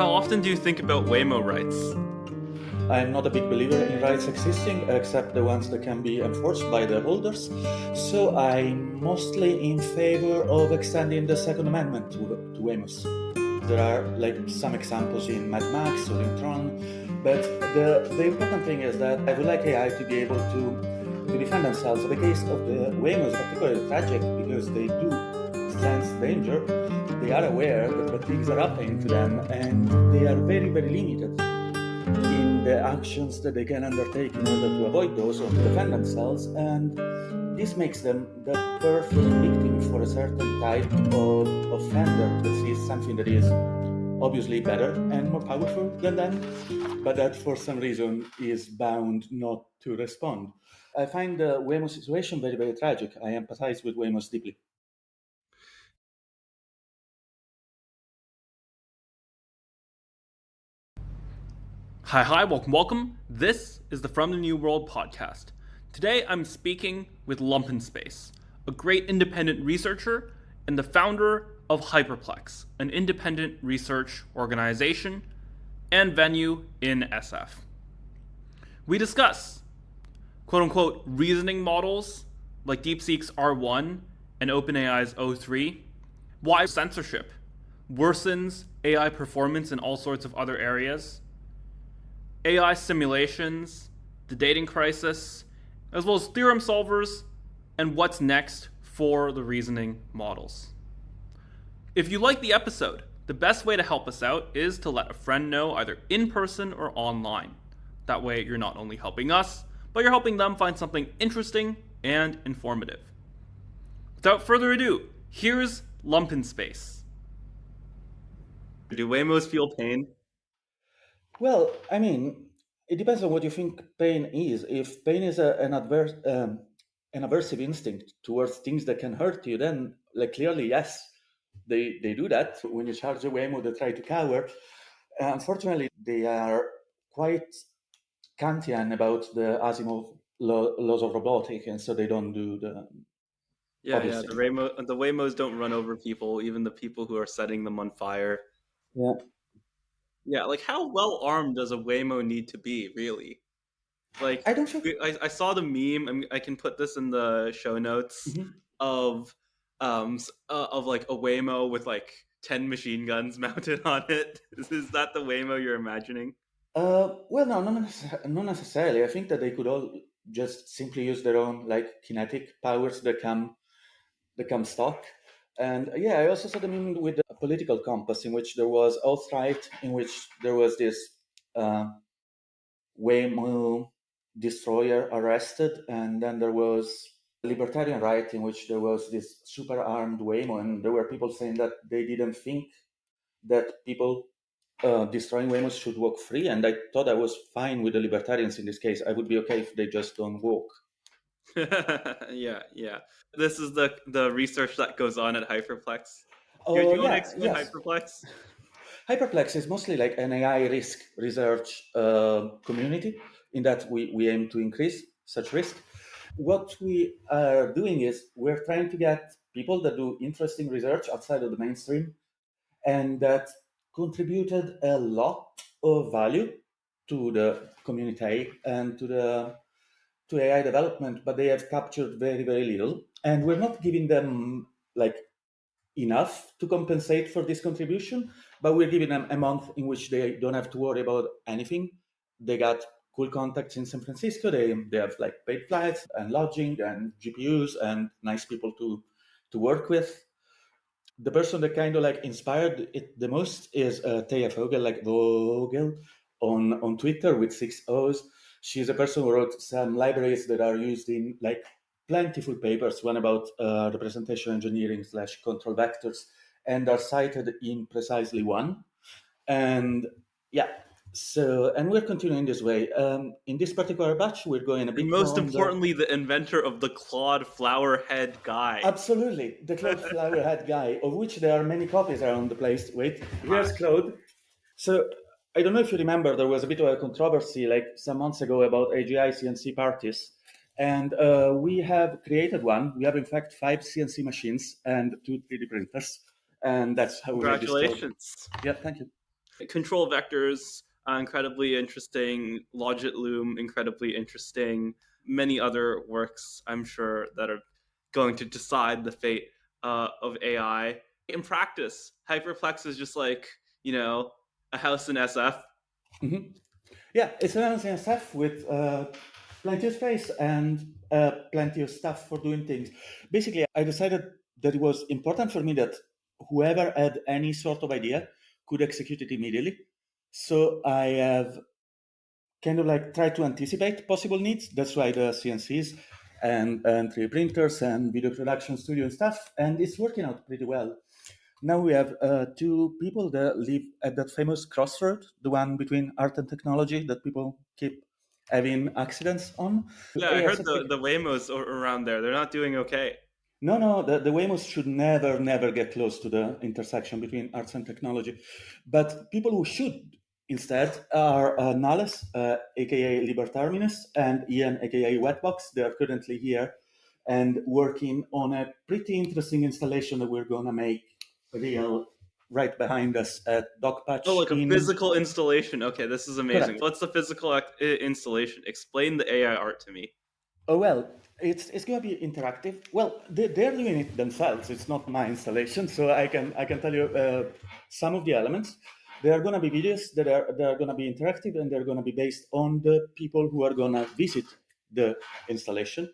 How often do you think about Waymo rights? I'm not a big believer in rights existing, except the ones that can be enforced by the holders. So I'm mostly in favor of extending the Second Amendment to Waymo's. There are some examples in Mad Max or in Tron, but the important thing is that I would like AI to be able to defend themselves. The case of the Waymo is particularly tragic because they do sense danger. They are aware that things are happening to them, and they are very, very limited in the actions that they can undertake in order to avoid those or to defend themselves, and this makes them the perfect victim for a certain type of offender that sees something that is obviously better and more powerful than them, but that for some reason is bound not to respond. I find the Waymo situation very, very tragic. I empathize with Waymo deeply. Hi, welcome. This is the From the New World podcast. Today I'm speaking with Lumpenspace, a great independent researcher and the founder of Hyperplex, an independent research organization and venue in SF. We discuss quote-unquote reasoning models like DeepSeek's R1 and OpenAI's O3, why censorship worsens AI performance in all sorts of other areas, AI simulations, the dating crisis, as well as theorem solvers, and what's next for the reasoning models. If you like the episode, the best way to help us out is to let a friend know either in person or online. That way you're not only helping us, but you're helping them find something interesting and informative. Without further ado, here's Lumpenspace. Do Waymos feel pain? Well, I mean, it depends on what you think pain is. If pain is an aversive instinct towards things that can hurt you, then clearly yes, they do that. When you charge a Waymo, they try to cower. Unfortunately, they are quite Kantian about the Asimov laws of robotics, and so they don't do the. Yeah. The Waymos don't run over people, even the people who are setting them on fire. Yeah. Yeah, how well armed does a Waymo need to be, really? I don't think. I saw the meme. I can put this in the show notes of a Waymo with 10 machine guns mounted on it. Is that the Waymo you're imagining? Well, no, not necessarily. I think that they could all just simply use their own kinetic powers that come stock. And yeah, I also saw the meme with a political compass in which there was alt-right, in which there was this Waymo destroyer arrested, and then there was libertarian right in which there was this super armed Waymo, and there were people saying that they didn't think that people destroying Waymos should walk free, and I thought I was fine with the libertarians in this case. I would be okay if they just don't walk. Yeah. This is the research that goes on at Hyperplex. Oh, do you want to yeah, explain yes. Hyperplex? Hyperplex is mostly like an AI risk research community in that we aim to increase such risk. What we are doing is we're trying to get people that do interesting research outside of the mainstream and that contributed a lot of value to the community and to AI development, but they have captured very, very little. And we're not giving them enough to compensate for this contribution, but we're giving them a month in which they don't have to worry about anything. They got cool contacts in San Francisco. They have paid flights and lodging and GPUs and nice people to work with. The person that kind of inspired it the most is Taya Vogel on Twitter with 6 O's. She's a person who wrote some libraries that are used in plentiful papers, one about representation engineering / control vectors, and are cited in precisely one. And yeah, so, and we're continuing this way. In this particular batch, we're going a bit And most more importantly, the inventor of the Claude Flowerhead guy. Absolutely, the Claude Flowerhead guy, of which there are many copies around the place. Wait, here's Claude. So I don't know if you remember, there was a bit of a controversy some months ago about AGI CNC parties. And we have created one. We have, in fact, 5 CNC machines and 2 3D printers. And that's how we made this code. Congratulations. Yeah, thank you. Control vectors, incredibly interesting. Logit Loom, incredibly interesting. Many other works, I'm sure, that are going to decide the fate of AI. In practice, Hyperplex is just like, a house in SF. Mhm. Yeah, it's an amazing stuff with plenty of space and plenty of stuff for doing things. Basically, I decided that it was important for me that whoever had any sort of idea could execute it immediately. So I have kind of like tried to anticipate possible needs. That's why the CNCs and 3D printers and video production studio and stuff. And it's working out pretty well. Now we have two people that live at that famous crossroad, the one between art and technology that people keep having accidents on. Yeah, I Yeah, heard the Waymos around there. They're not doing okay. no, the Waymos should never get close to the intersection between arts and technology. But people who should instead are Nales, aka Libertarminus, and Ian, aka Wetbox. They are currently here and working on a pretty interesting installation that we're going to make real right behind us at Oh, Dogpatch like a in. physical installation. Okay, this is amazing. Correct. What's the physical installation? Explain the AI art to me. Oh well, it's going to be interactive. Well, they're doing it themselves. It's not my installation, so I can tell you some of the elements. There are going to be videos that are going to be interactive, and they're going to be based on the people who are going to visit the installation.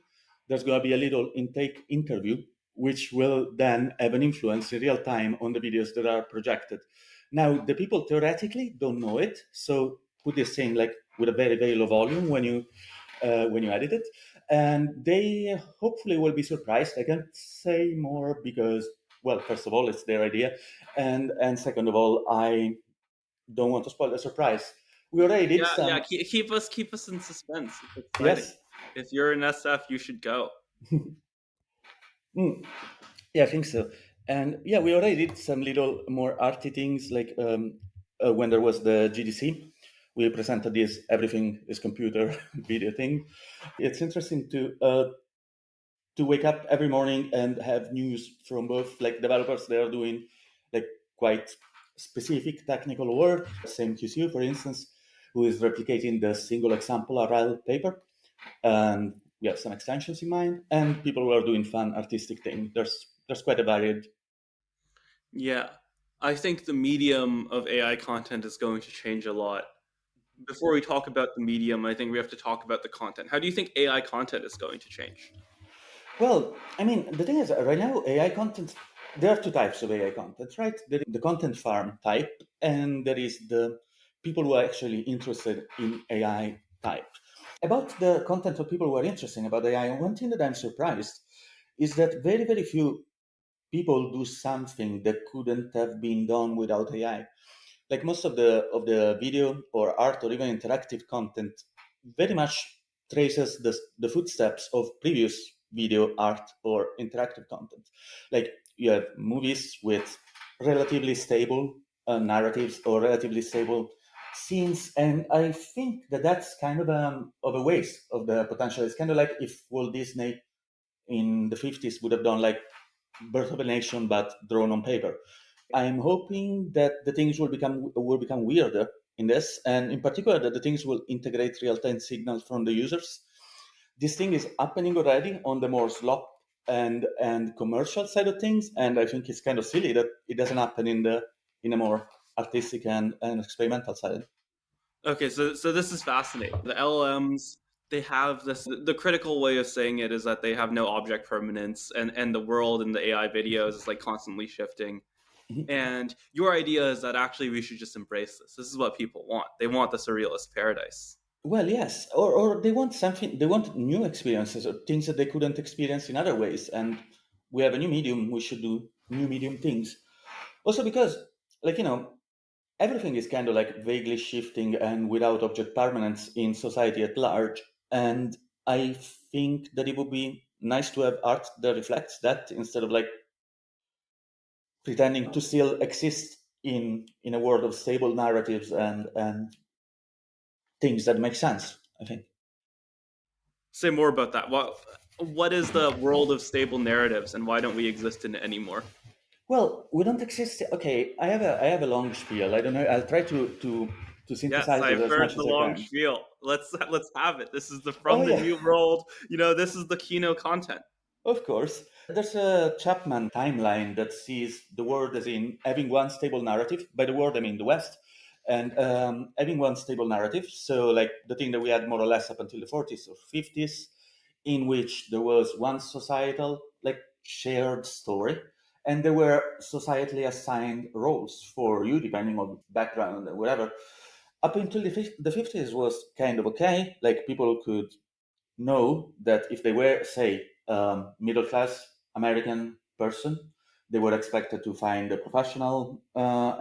There's going to be a little intake interview, which will then have an influence in real time on the videos that are projected. Now, the people theoretically don't know it, so put this thing like with a very low volume when you edit it, and they hopefully will be surprised. I can't say more because, well, first of all, it's their idea, and second of all, I don't want to spoil the surprise. We already did Yeah. some. Keep us in suspense. It's exciting. Yes. If you're an SF, you should go. Mm, yeah, I think so. And yeah, we already did some little more arty things, like when there was the GDC, we presented this everything is computer video thing. It's interesting to wake up every morning and have news from both like developers. They are doing like quite specific technical work. Same QCU, for instance, who is replicating the single example RL paper, and we have some extensions in mind. And people who are doing fun artistic things. There's quite a varied. Yeah. I think the medium of AI content is going to change a lot. Before we talk about the medium, I think we have to talk about the content. How do you think AI content is going to change? Well, I mean, the thing is, right now, AI content, there are two types of AI content, right? There is the content farm type, and there is the people who are actually interested in AI type. About the content of people who are interested about AI, one thing that I'm surprised is that very few people do something that couldn't have been done without AI. Like most of the video or art or even interactive content very much traces the footsteps of previous video, art, or interactive content. Like you have movies with relatively stable narratives or relatively stable scenes, and I think that that's kind of a waste of the potential. It's kind of like if Walt Disney in the 50s would have done like Birth of a Nation but drawn on paper. I'm hoping that the things will become weirder in this, and in particular that the things will integrate real-time signals from the users. This thing is happening already on the more slop and commercial side of things, and I think it's kind of silly that it doesn't happen in a more artistic and experimental side. Okay, so this is fascinating. The LLMs, they have this. The critical way of saying it is that they have no object permanence, and the world in the AI videos is like constantly shifting. Mhm. And your idea is that actually we should just embrace this. This is what people want. They want the surrealist paradise. Well, yes, or they want something. They want new experiences or things that they couldn't experience in other ways. And we have a new medium. We should do new medium things. Also, because like everything is kind of like vaguely shifting and without object permanence in society at large. And I think that it would be nice to have art that reflects that instead of like pretending to still exist in a world of stable narratives and things that make sense. I think. Say more about that. What is the world of stable narratives, and why don't we exist in it anymore? Well, we don't exist. Okay, I have a long spiel. I don't know. I'll try to Yes, synthesize it I've as heard much the as I long can. spiel. Let's have it. This is the Oh From the yeah, New World. This is the keynote content. of course. There's a Chapman timeline that sees the world as in having one stable narrative. By the world, I mean the West, and having one stable narrative. So, like the thing that we had more or less up until the 40s or 50s, in which there was one societal, like shared story, and there were societally assigned roles for you depending on background and whatever. Up until the 50s was kind of okay. Like people could know that if they were, say, middle class American person, they were expected to find a professional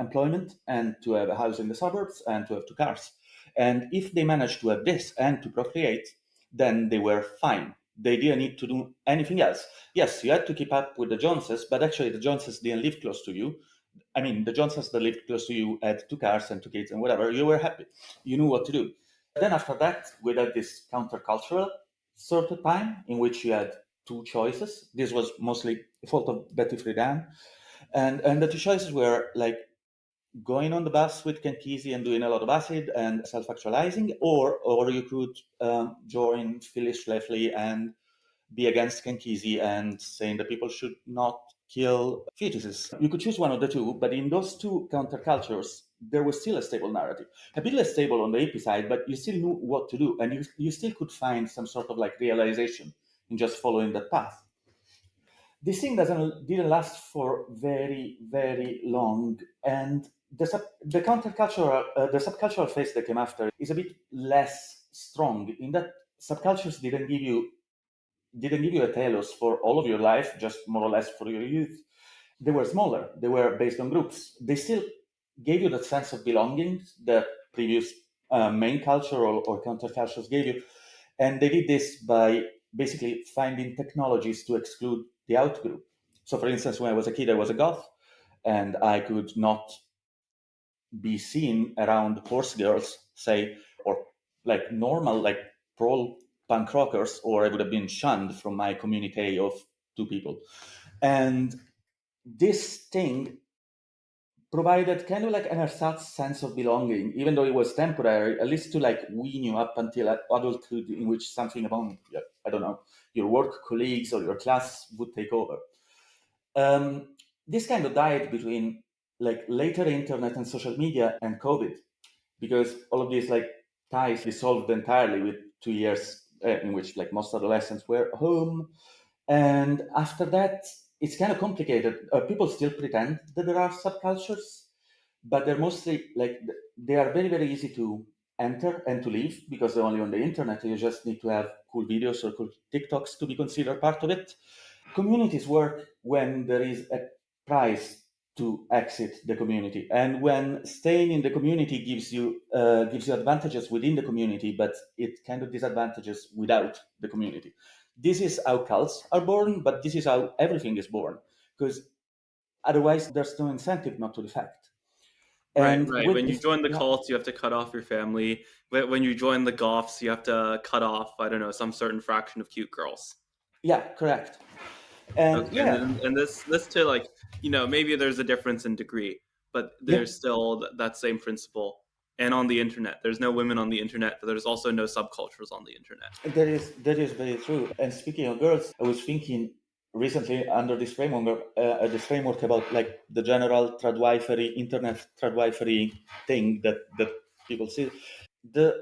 employment and to have a house in the suburbs and to have two cars. And if they managed to have this and to procreate, then they were fine. They didn't need to do anything else. Yes, you had to keep up with the Joneses, but actually the Joneses didn't live close to you. I mean, the Johnsons that lived close to you had two cars and two kids and whatever. You were happy. You knew what to do. Then after that, we had this countercultural sort of time in which you had two choices. This was mostly the fault of Betty Friedan. And the two choices were like going on the bus with Ken Kesey and doing a lot of acid and self-actualizing, or you could join Phyllis Schlafly and be against Ken Kesey and saying that people should not kill fetuses. You could choose one of the two, but in those two countercultures, there was still a stable narrative. A bit less stable on the hippie side, but you still knew what to do, and you still could find some sort of like realization in just following that path. This thing didn't last for very, very long, and the countercultural, the subcultural phase that came after is a bit less strong in that subcultures didn't give you a telos for all of your life, just more or less for your youth. They were smaller. They were based on groups. They still gave you that sense of belonging that previous main culture or countercultures gave you. And they did this by basically finding technologies to exclude the outgroup. So, for instance, when I was a kid, I was a goth, and I could not be seen around horse girls, say, or like normal, like pro punk rockers, or I would have been shunned from my community of two people. And this thing provided kind of like an ersatz sense of belonging, even though it was temporary, at least to like wean you up until adulthood, in which something about, I don't know, your work colleagues or your class would take over. This kind of died between like later internet and social media and COVID, because all of these like ties dissolved entirely with 2 years in which like most adolescents were home. And after that, it's kind of complicated. People still pretend that there are subcultures, but they're mostly like they are very, very easy to enter and to leave because they're only on the internet. You just need to have cool videos or cool TikToks to be considered part of it. Communities work when there is a price to exit the community, and when staying in the community gives you advantages within the community, but it kind of disadvantages without the community. This is how cults are born, but this is how everything is born, because otherwise there's no incentive not to defect. Right, And right. with When you this, join the yeah, cults, you have to cut off your family. When you join the goths, you have to cut off, I don't know, some certain fraction of cute girls. yeah, correct. And Okay, and yeah, then and this to like, maybe there's a difference in degree, but yeah, there's still that same principle. And on the internet, there's no women on the internet, but there's also no subcultures on the internet. that is very true. And speaking of girls, I was thinking recently under this framework about like the general tradwifery, internet tradwifery thing that people see. The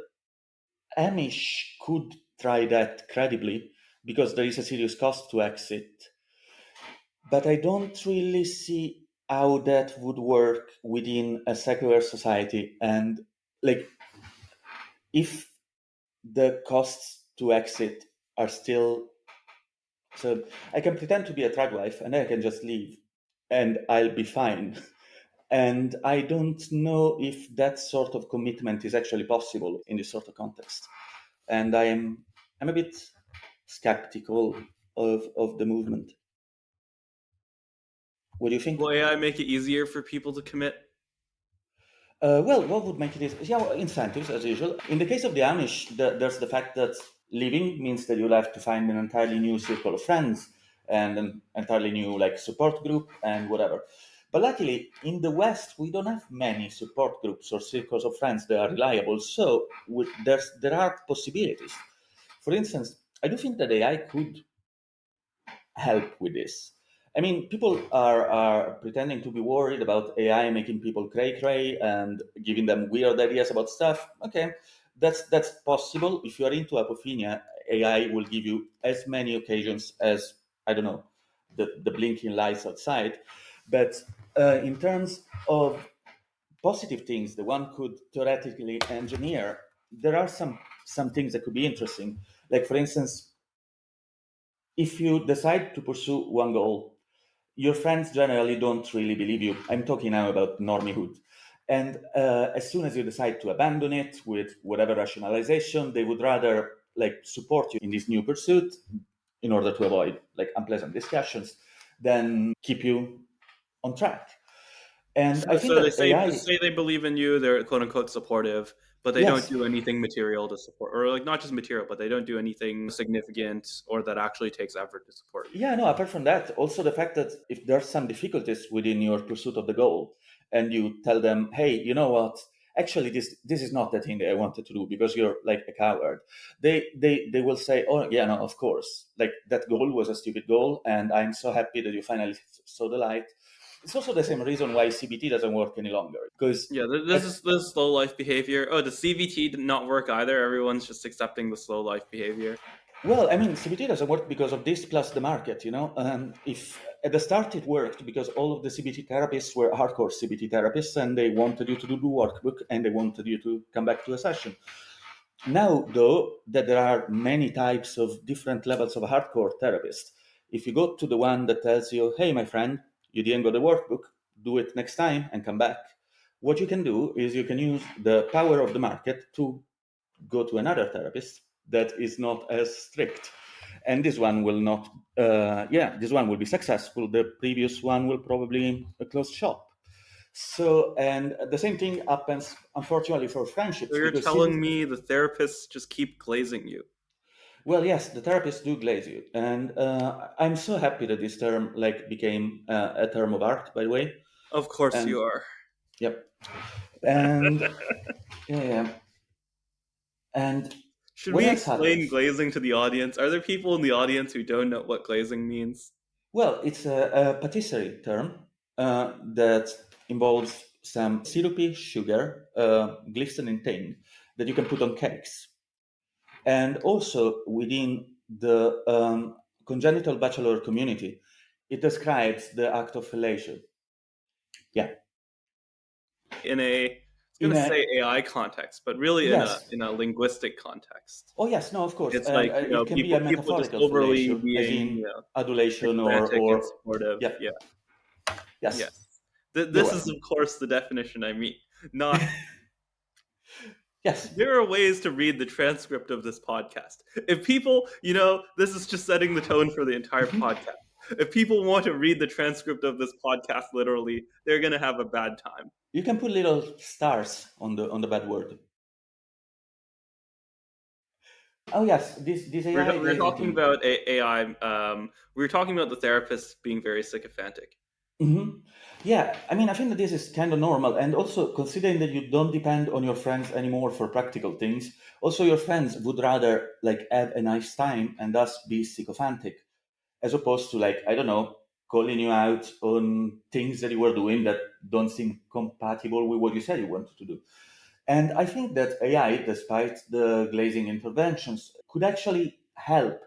Amish could try that credibly because there is a serious cost to exit, but I don't really see how that would work within a secular society. And like, if the costs to exit are still, so I can pretend to be a tradwife and then I can just leave and I'll be fine. And I don't know if that sort of commitment is actually possible in this sort of context. And I'm a bit skeptical of the movement. What do you think? Will AI make it easier for people to commit? Well, what would make it easy? Yeah, well, incentives as usual. In the case of the Amish, there's the fact that leaving means that you'll have to find an entirely new circle of friends. and an entirely new like support group and whatever. But luckily, in the West, we don't have many support groups or circles of friends that are reliable. So there are possibilities. For instance, I do think that AI could help with this. I mean, people are pretending to be worried about AI making people cray cray and giving them weird ideas about stuff. Okay, that's possible. If you are into apophenia, AI will give you as many occasions as, I don't know, the blinking lights outside. But in terms of positive things that one could theoretically engineer, there are some things that could be interesting. Like for instance, if you decide to pursue one goal, your friends generally don't really believe you. I'm talking now about normiehood. And as soon as you decide to abandon it with whatever rationalization, they would rather like support you in this new pursuit in order to avoid like unpleasant discussions than keep you on track. And I think So they that AI, say they believe in you. They're quote unquote supportive, but they don't yes, do anything material to support, or like not just material, but they don't do anything significant or that actually takes effort to support you. yeah, no, apart from that, also the fact that if there's some difficulties within your pursuit of the goal and you tell them, hey, you know what? Actually, this is not the thing that I wanted to do because you're like a coward. They will say, oh yeah, no, of course. Like that goal was a stupid goal, and I'm so happy that you finally saw the light. It's also the same reason why CBT doesn't work any longer because Yeah, this slow life behavior. Oh, the CVT did not work either. Everyone's just accepting the slow life behavior. well, I mean, CBT doesn't work because of this plus the market, you know. If at the start it worked because all of the CBT therapists were hardcore CBT therapists and they wanted you to do the workbook and they wanted you to come back to a session. Now, though, that there are many types of different levels of hardcore therapists, if you go to the one that tells you, hey, my friend, you didn't go the workbook, do it next time and come back. What you can do is you can use the power of the market to go to another therapist that is not as strict, and this one will not this one will be successful. The previous one will probably close shop. So, and the same thing happens unfortunately for So friendships you're because telling me the therapists just keep glazing you? well, yes, the therapists do glaze you, and I'm so happy that this term like became a term of art, by the way. Of course And you are. yep, and yeah, yeah. And Should what we else explain happens? glazing to the audience? Are there people in the audience who don't know what glazing means? Well, it's a patisserie term that involves some syrupy sugar, glistening thing that you can put on cakes. And also within the congenital bachelor community, it describes the act of fellatio. Yeah. In a, I was In gonna a, say AI context, but really yes. in a linguistic context. Oh, yes, no, of course. It's And like, it can be a people just metaphorical overly fellatio, as being, in adulation sycophantic and or supportive. yeah, Yeah. yes, Yes. you're This is of welcome. course the definition I mean. Not Yes. There are ways to read the transcript of this podcast. If people, this is just setting the tone for the entire podcast. If people want to read the transcript of this podcast literally, they're going to have a bad time. You can put little stars on the bad word. Oh yes, this AI We were glazing talking thing. about AI. We were talking about the therapists being very sycophantic. Hmm. Yeah, I mean, I think that this is kind of normal, and also considering that you don't depend on your friends anymore for practical things. Also, your friends would rather like have a nice time and thus be sycophantic, as opposed to like I don't know, calling you out on things that you were doing that don't seem compatible with what you said you wanted to do. And I think that AI, despite the glazing interventions, could actually help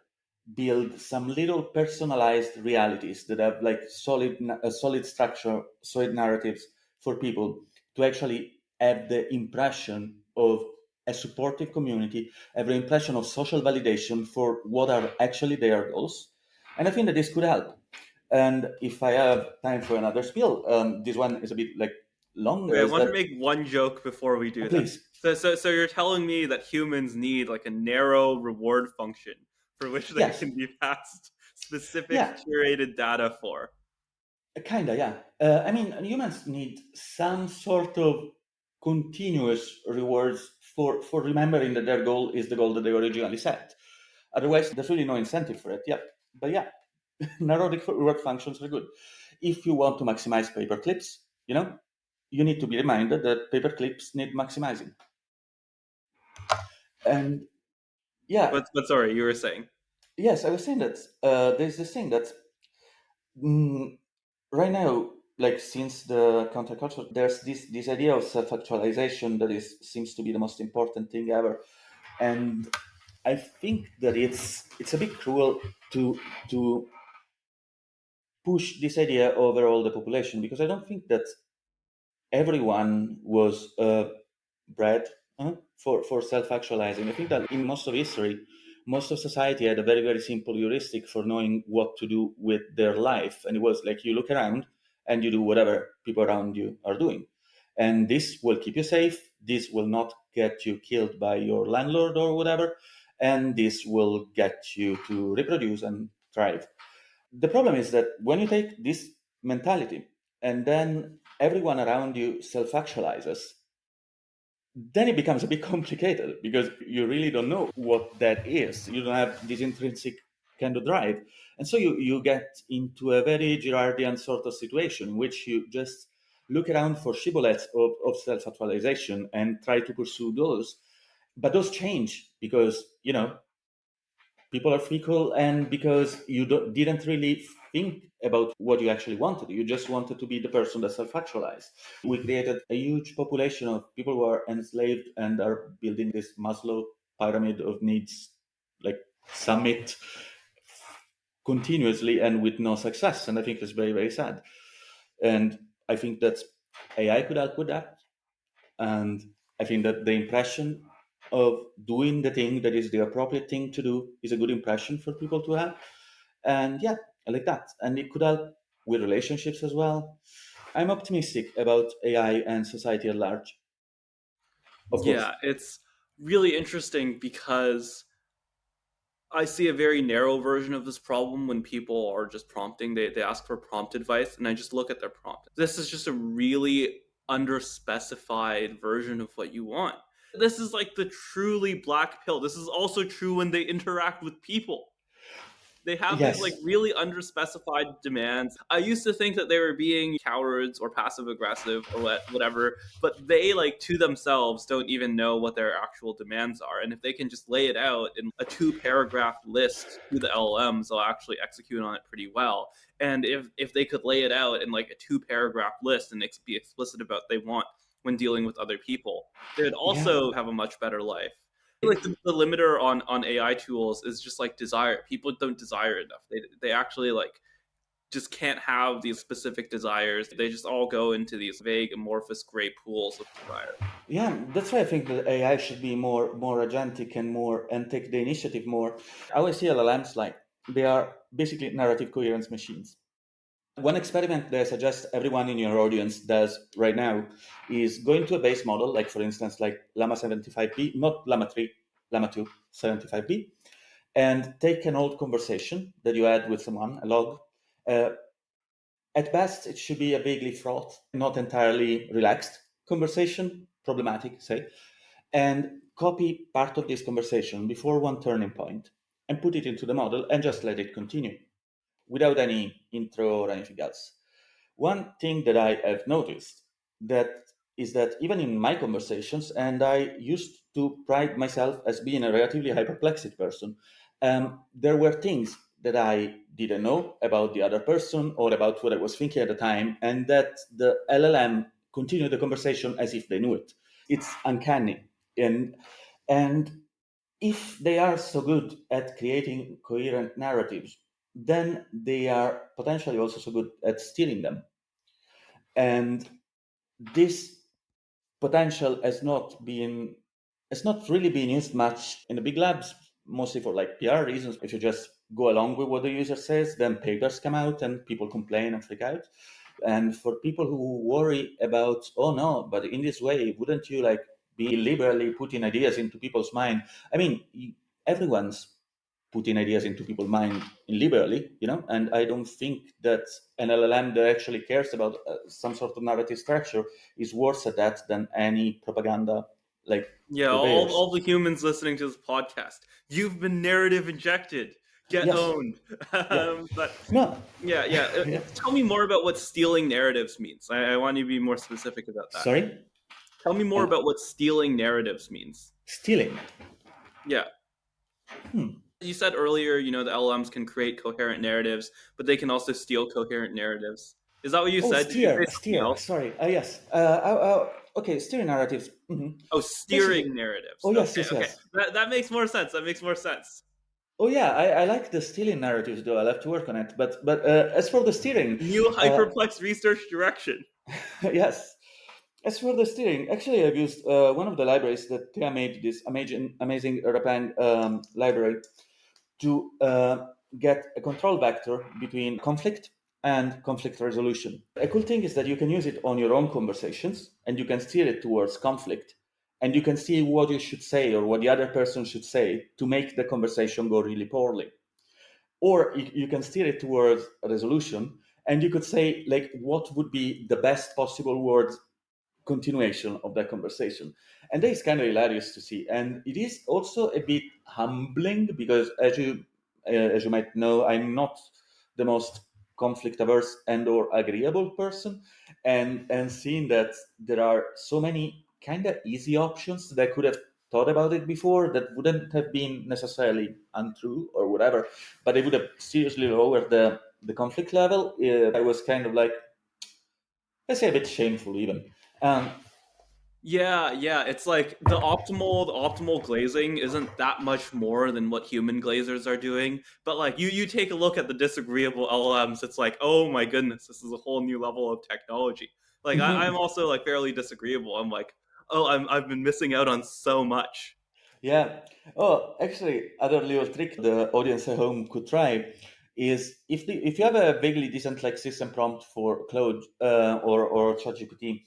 build some little personalized realities that have like a solid structure, solid narratives for people to actually have the impression of a supportive community, have the impression of social validation for what are actually their goals. And I think that this could help. And if I have time for another spiel, this one is a bit like longer. Wait, I Is want to that make one joke before we do that. please? So you're telling me that humans need like a narrow reward function for which they Yes. can be passed specific Yeah. curated data for. Kinda, yeah. I mean, humans need some sort of continuous rewards for remembering that their goal is the goal that they originally set. Otherwise, there's really no incentive for it. Yeah, but yeah. Narrow reward functions are good. If you want to maximize paper clips, you need to be reminded that paper clips need maximizing. And yeah, But sorry, you were saying. yes, I was saying that there's this thing that mm, right now, like since the counterculture, there's this idea of self-actualization that is seems to be the most important thing ever, and I think that it's a bit cruel to push this idea over all the population, because I don't think that everyone was bred for self-actualizing. I think that in most of history, most of society had a very, very simple heuristic for knowing what to do with their life. And it was like you look around and you do whatever people around you are doing. And this will keep you safe. This will not get you killed by your landlord or whatever. And this will get you to reproduce and thrive. The problem is that when you take this mentality and then everyone around you self actualizes, then it becomes a bit complicated because you really don't know what that is. You don't have this intrinsic kind of drive. And so you get into a very Girardian sort of situation in which you just look around for shibboleths of self actualization and try to pursue those. But those change because, people are fickle, and because you didn't really think about what you actually wanted. You just wanted to be the person that self-actualized. We created a huge population of people who are enslaved and are building this Maslow pyramid of needs, like summit continuously and with no success. And I think it's very, very sad. And I think that AI could help with that. And I think that the impression of doing the thing that is the appropriate thing to do is a good impression for people to have. And yeah, I like that. And it could help with relationships as well. I'm optimistic about AI and society at large, of course. Yeah, it's really interesting because I see a very narrow version of this problem when people are just prompting. They ask for prompt advice, and I just look at their prompt. This is just a really underspecified version of what you want. This is like the truly black pill. This is also true when they interact with people. They have these like Yes. really underspecified demands. I used to think that they were being cowards or passive aggressive or whatever, but they like to themselves don't even know what their actual demands are. And if they can just lay it out in a 2 paragraph list to the LLMs, they'll actually execute on it pretty well. And if they could lay it out in like a 2 paragraph list and be explicit about what they want when dealing with other people, they would Yeah. also have a much better life. Like the limiter on AI tools is just like desire. People don't desire enough. They actually like just can't have these specific desires. They just all go into these vague amorphous gray pools of desire. Yeah, that's why I think that AI should be more agentic and take the initiative more. I always see LLMs like they are basically narrative coherence machines. One experiment that I suggest everyone in your audience does right now is go into a base model, like for instance, like Llama 75B, not Llama 3, Llama 2, 75B, and take an old conversation that you had with someone, a log. Uh, at best, it should be a vaguely fraught, not entirely relaxed conversation, problematic, say, and copy part of this conversation before one turning point and put it into the model and just let it continue without any intro or anything else. One thing that I have noticed that is that even in my conversations, and I used to pride myself as being a relatively hyperplexic person, there were things that I didn't know about the other person or about what I was thinking at the time, and that the LLM continued the conversation as if they knew it. It's uncanny, and if they are so good at creating coherent narratives, then they are potentially also so good at stealing them. And this potential has not really been used much in the big labs, mostly for like PR reasons. If you just go along with what the user says, then papers come out and people complain and freak out. And for people who worry about, oh no, but in this way, wouldn't you like be liberally putting ideas into people's mind? I mean, everyone's putting ideas into people's mind liberally, and I don't think that an LLM that actually cares about some sort of narrative structure is worse at that than any propaganda like Yeah, purveyors. all the humans listening to this podcast, you've been narrative injected. Get Yes. owned. Yeah. But No. yeah, yeah. Yeah. Tell me more about what stealing narratives means. I want you to be more specific about that. Sorry. Tell me more And about what stealing narratives means. stealing. Yeah. Hmm. You said earlier, the LLMs can create coherent narratives, but they can also steal coherent narratives. Is that what you Oh, said? Did you say something steer. else? Sorry. Yes. Okay, steering narratives. Oh, Basically. steering Oh, narratives. yes, Okay, yes, okay. yes. That makes more sense. That makes more sense. Oh, yeah. I like the stealing narratives, though. I'll have to work on it. But as for the steering, New uh, hyperplex research direction. yes. As for the steering, actually, I've used one of the libraries that Thea made, this amazing Rapang library, to get a control vector between conflict and conflict resolution. A cool thing is that you can use it on your own conversations and you can steer it towards conflict. And you can see what you should say or what the other person should say to make the conversation go really poorly. Or you can steer it towards a resolution and you could say, like, what would be the best possible words continuation of that conversation. And that is kind of hilarious to see. And it is also a bit humbling because, as you might know, I'm not the most conflict averse and or agreeable person. And seeing that there are so many kind of easy options that I could have thought about it before that wouldn't have been necessarily untrue or whatever, but they would have seriously lowered the conflict level. I was kind of like, let's say, a bit shameful even. Um, Yeah, yeah. It's like the optimal glazing isn't that much more than what human glazers are doing. But like you take a look at the disagreeable LLMs, it's like, oh my goodness, this is a whole new level of technology. Like I'm also like fairly disagreeable. I'm like, oh, I've been missing out on so much. Yeah. Oh, actually, other little trick the audience at home could try is if you have a vaguely decent like system prompt for Claude or ChatGPT,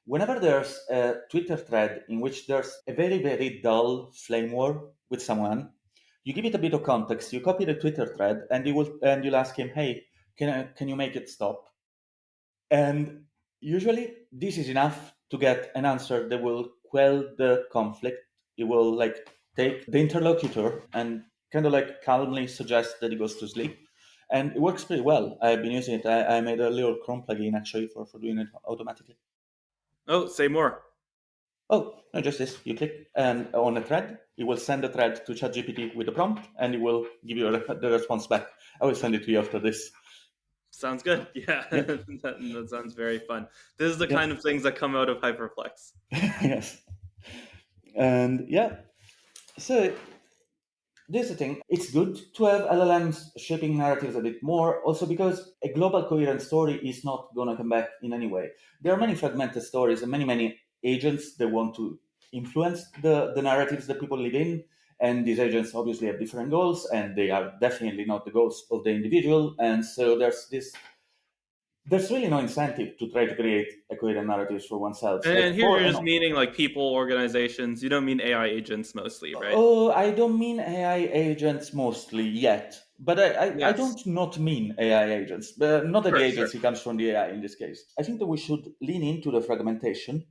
whenever there's a Twitter thread in which there's a very very dull flame war with someone, you give it a bit of context. You copy the Twitter thread and you'll ask him, hey, can you make it stop? And usually, this is enough to get an answer that will quell the conflict. It will like take the interlocutor and kind of like calmly suggest that he goes to sleep. And it works pretty well. I've been using it. I made a little Chrome plugin actually for doing it automatically. Oh, say more. Oh, no, just this. You click and on a thread, it will send the thread to ChatGPT with a prompt and it will give you the response back. I will send it to you after this. Sounds good. Yeah, Yeah, that sounds very fun. This is the yeah, kind of things that come out of Hyperflex. yes. And yeah, so this is the thing. It's good to have LLMs shaping narratives a bit more, also because a global coherent story is not going to come back in any way. There are many fragmented stories and many agents that want to influence the narratives that people live in. And these agents obviously have different goals, and they are definitely not the goals of the individual. And so there's really no incentive to try to create a coherent narratives for oneself. And Like here for you're an just meaning like people, organizations. You don't mean AI agents mostly, right? Oh, I don't mean AI agents mostly yet, but I Yes, don't not mean AI agents. Not that the sure, sure. agency comes from the AI in this case. I think that we should lean into the fragmentation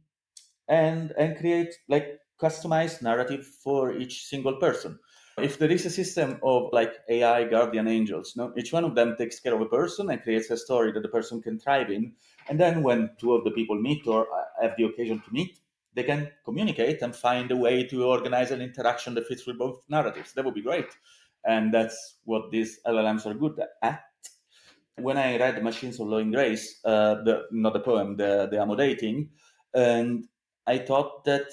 and create like customized narrative for each single person. If there is a system of like AI guardian angels, no, each one of them takes care of a person and creates a story that the person can thrive in, and then when two of the people meet or have the occasion to meet, they can communicate and find a way to organize an interaction that fits with both narratives. That would be great, and that's what these LLMs are good at. When I read Machines of Law and Grace, not the poem, the Amo dating, and I thought that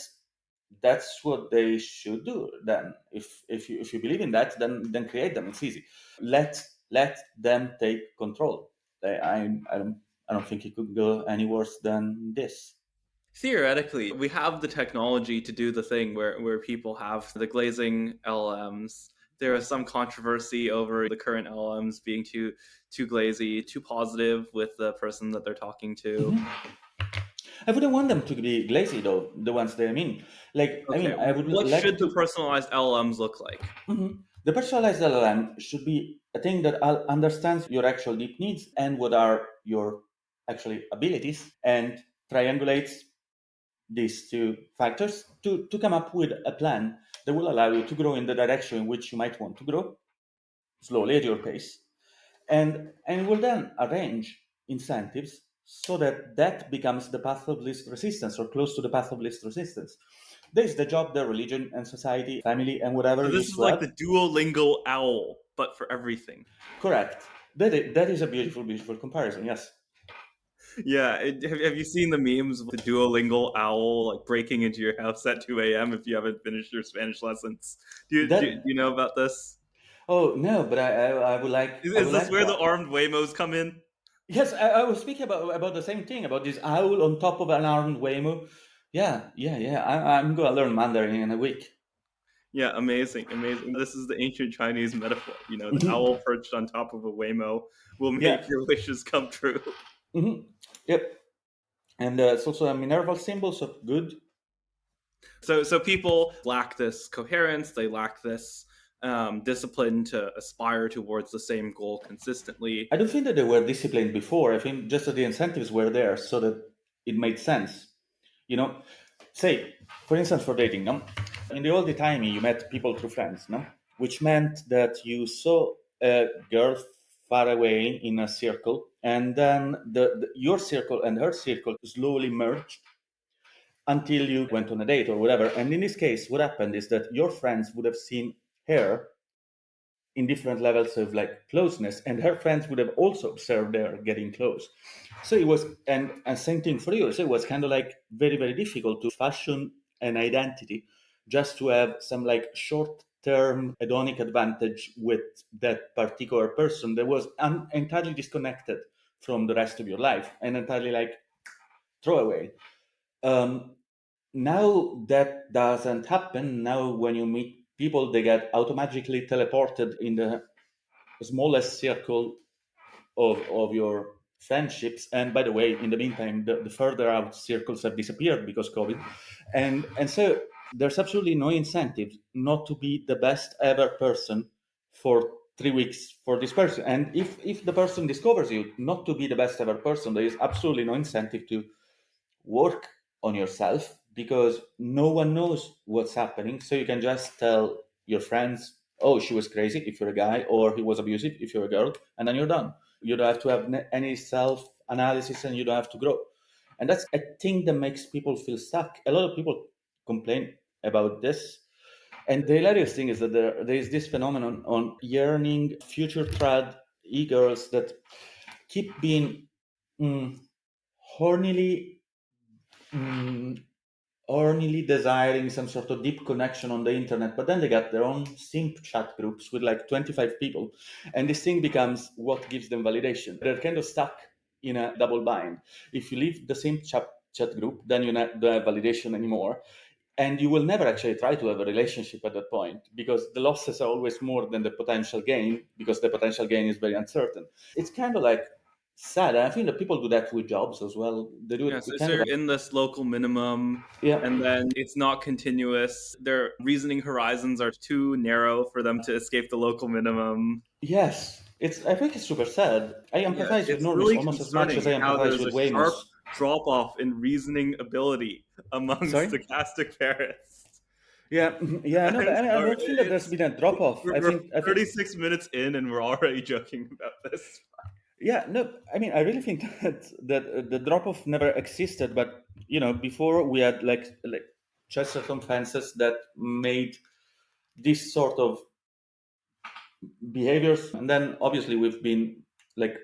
that's what they should do. Then, if you believe in that, then create them. It's easy. Let them take control. I don't think it could go any worse than this. Theoretically, we have the technology to do the thing where people have the glazing LLMs. There is some controversy over the current LLMs being too glazy, too positive with the person that they're talking to. I wouldn't want them to be lazy though. The ones that I mean, like I Okay, mean, I would what like should the to. personalized LLMs look like? The personalized LLM should be a thing that understands your actual deep needs and what are your actually abilities and triangulates these two factors to come up with a plan that will allow you to grow in the direction in which you might want to grow slowly at your pace, and it will then arrange incentives so that that becomes the path of least resistance or close to the path of least resistance. This is the job that religion and society, family, and whatever So this used is to like the have. Duolingo owl, but for everything. Correct. That is a beautiful, beautiful comparison. Yes. Yeah, have you seen the memes of the Duolingo owl like breaking into your house at 2 a.m. if you haven't finished your Spanish lessons? Do That. you know about this? Oh no, but I would like I Is would this like where the that. armed Waymos come in? Yes, I was speaking about the same thing, about this owl on top of an armed Waymo. Yeah, yeah, yeah. I'm gonna learn Mandarin in a week. Yeah, amazing, amazing. This is the ancient Chinese metaphor. You know, the owl perched on top of a Waymo will Yeah. make your wishes come true. Yep. And it's also a Minerval symbol, so good. So people lack this coherence. They lack this discipline to aspire towards the same goal consistently. I don't think that they were disciplined before. I think just that the incentives were there so that it made sense. You know, say, for instance, for dating, no? In the old time, you met people through friends, no? Which meant that you saw a girl far away in a circle, and then your circle and her circle slowly merged until you went on a date or whatever. And in this case, what happened is that your friends would have seen her in different levels of like closeness, and her friends would have also observed her getting close. So it was, and same thing for you. So it was kind of like very, very difficult to fashion an identity just to have some like short term hedonic advantage with that particular person that was entirely disconnected from the rest of your life and entirely like throwaway. um, Now that doesn't happen. Now when you meet people, they get automatically teleported in the smallest circle of your friendships. And by the way, in the meantime, the further out circles have disappeared because COVID. And so there's absolutely no incentive not to be the best ever person for 3 weeks for this person. And if the person discovers you not to be the best ever person, there is absolutely no incentive to work on yourself because no one knows what's happening. So you can just tell your friends, oh, she was crazy if you're a guy, or he was abusive if you're a girl, and then you're done. You don't have to have any self analysis and you don't have to grow. And that's a thing that makes people feel stuck. A lot of people complain about this. And the hilarious thing is that there is this phenomenon on yearning future trad e-girls that keep being mm, hornily mm, ornely desiring some sort of deep connection on the internet, but then they got their own simp chat groups with like 25 people, and this thing becomes what gives them validation. They're kind of stuck in a double bind. If you leave the simp chat group, then you don't have validation anymore, and you will never actually try to have a relationship at that point because the losses are always more than the potential gain, because the potential gain is very uncertain. It's kind of like sad. I think that people do that with jobs as well. They do Yeah, it so kind of you're like, in this local minimum, yeah. and then it's not continuous. Their reasoning horizons are too narrow for them to escape the local minimum. Yes, it's. I think it's super sad. I Yeah, empathize with it's normies really almost as much as concerning I how empathize there's with a Wamos. sharp drop off in reasoning ability among Sorry. stochastic parents. Yeah, yeah. No, but I'm I sorry, don't feel that there's been a drop off. we're, I we're think. I think. 36 minutes in and we're already joking about this. Yeah. No. I mean, I really think that the drop off never existed. But before we had like Chesterton fences that made this sort of behaviors, and then obviously we've been like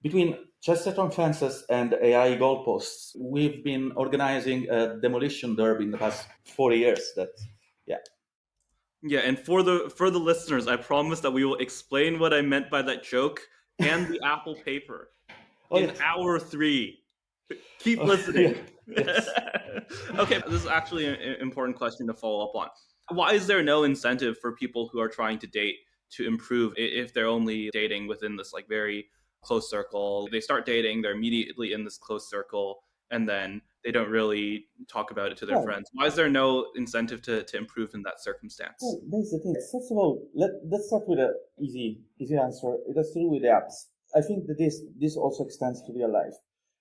between Chesterton fences and AI goalposts, we've been organizing a demolition derby in the past 40 years. That, yeah. Yeah, and for the listeners, I promise that we will explain what I meant by that joke and the Apple paper Oh, in yes. hour 3. Keep Oh, yeah. listening. Yes. Okay, this is actually an important question to follow up on. Why is there no incentive for people who are trying to date to improve if they're only dating within this like very close circle? They start dating, they're immediately in this close circle, and then they don't really talk about it to their Well, friends. Why is there no incentive to improve in that circumstance? that's the thing. First of all, let's start with a easy answer. It has to do with the apps. I think that this also extends to real life.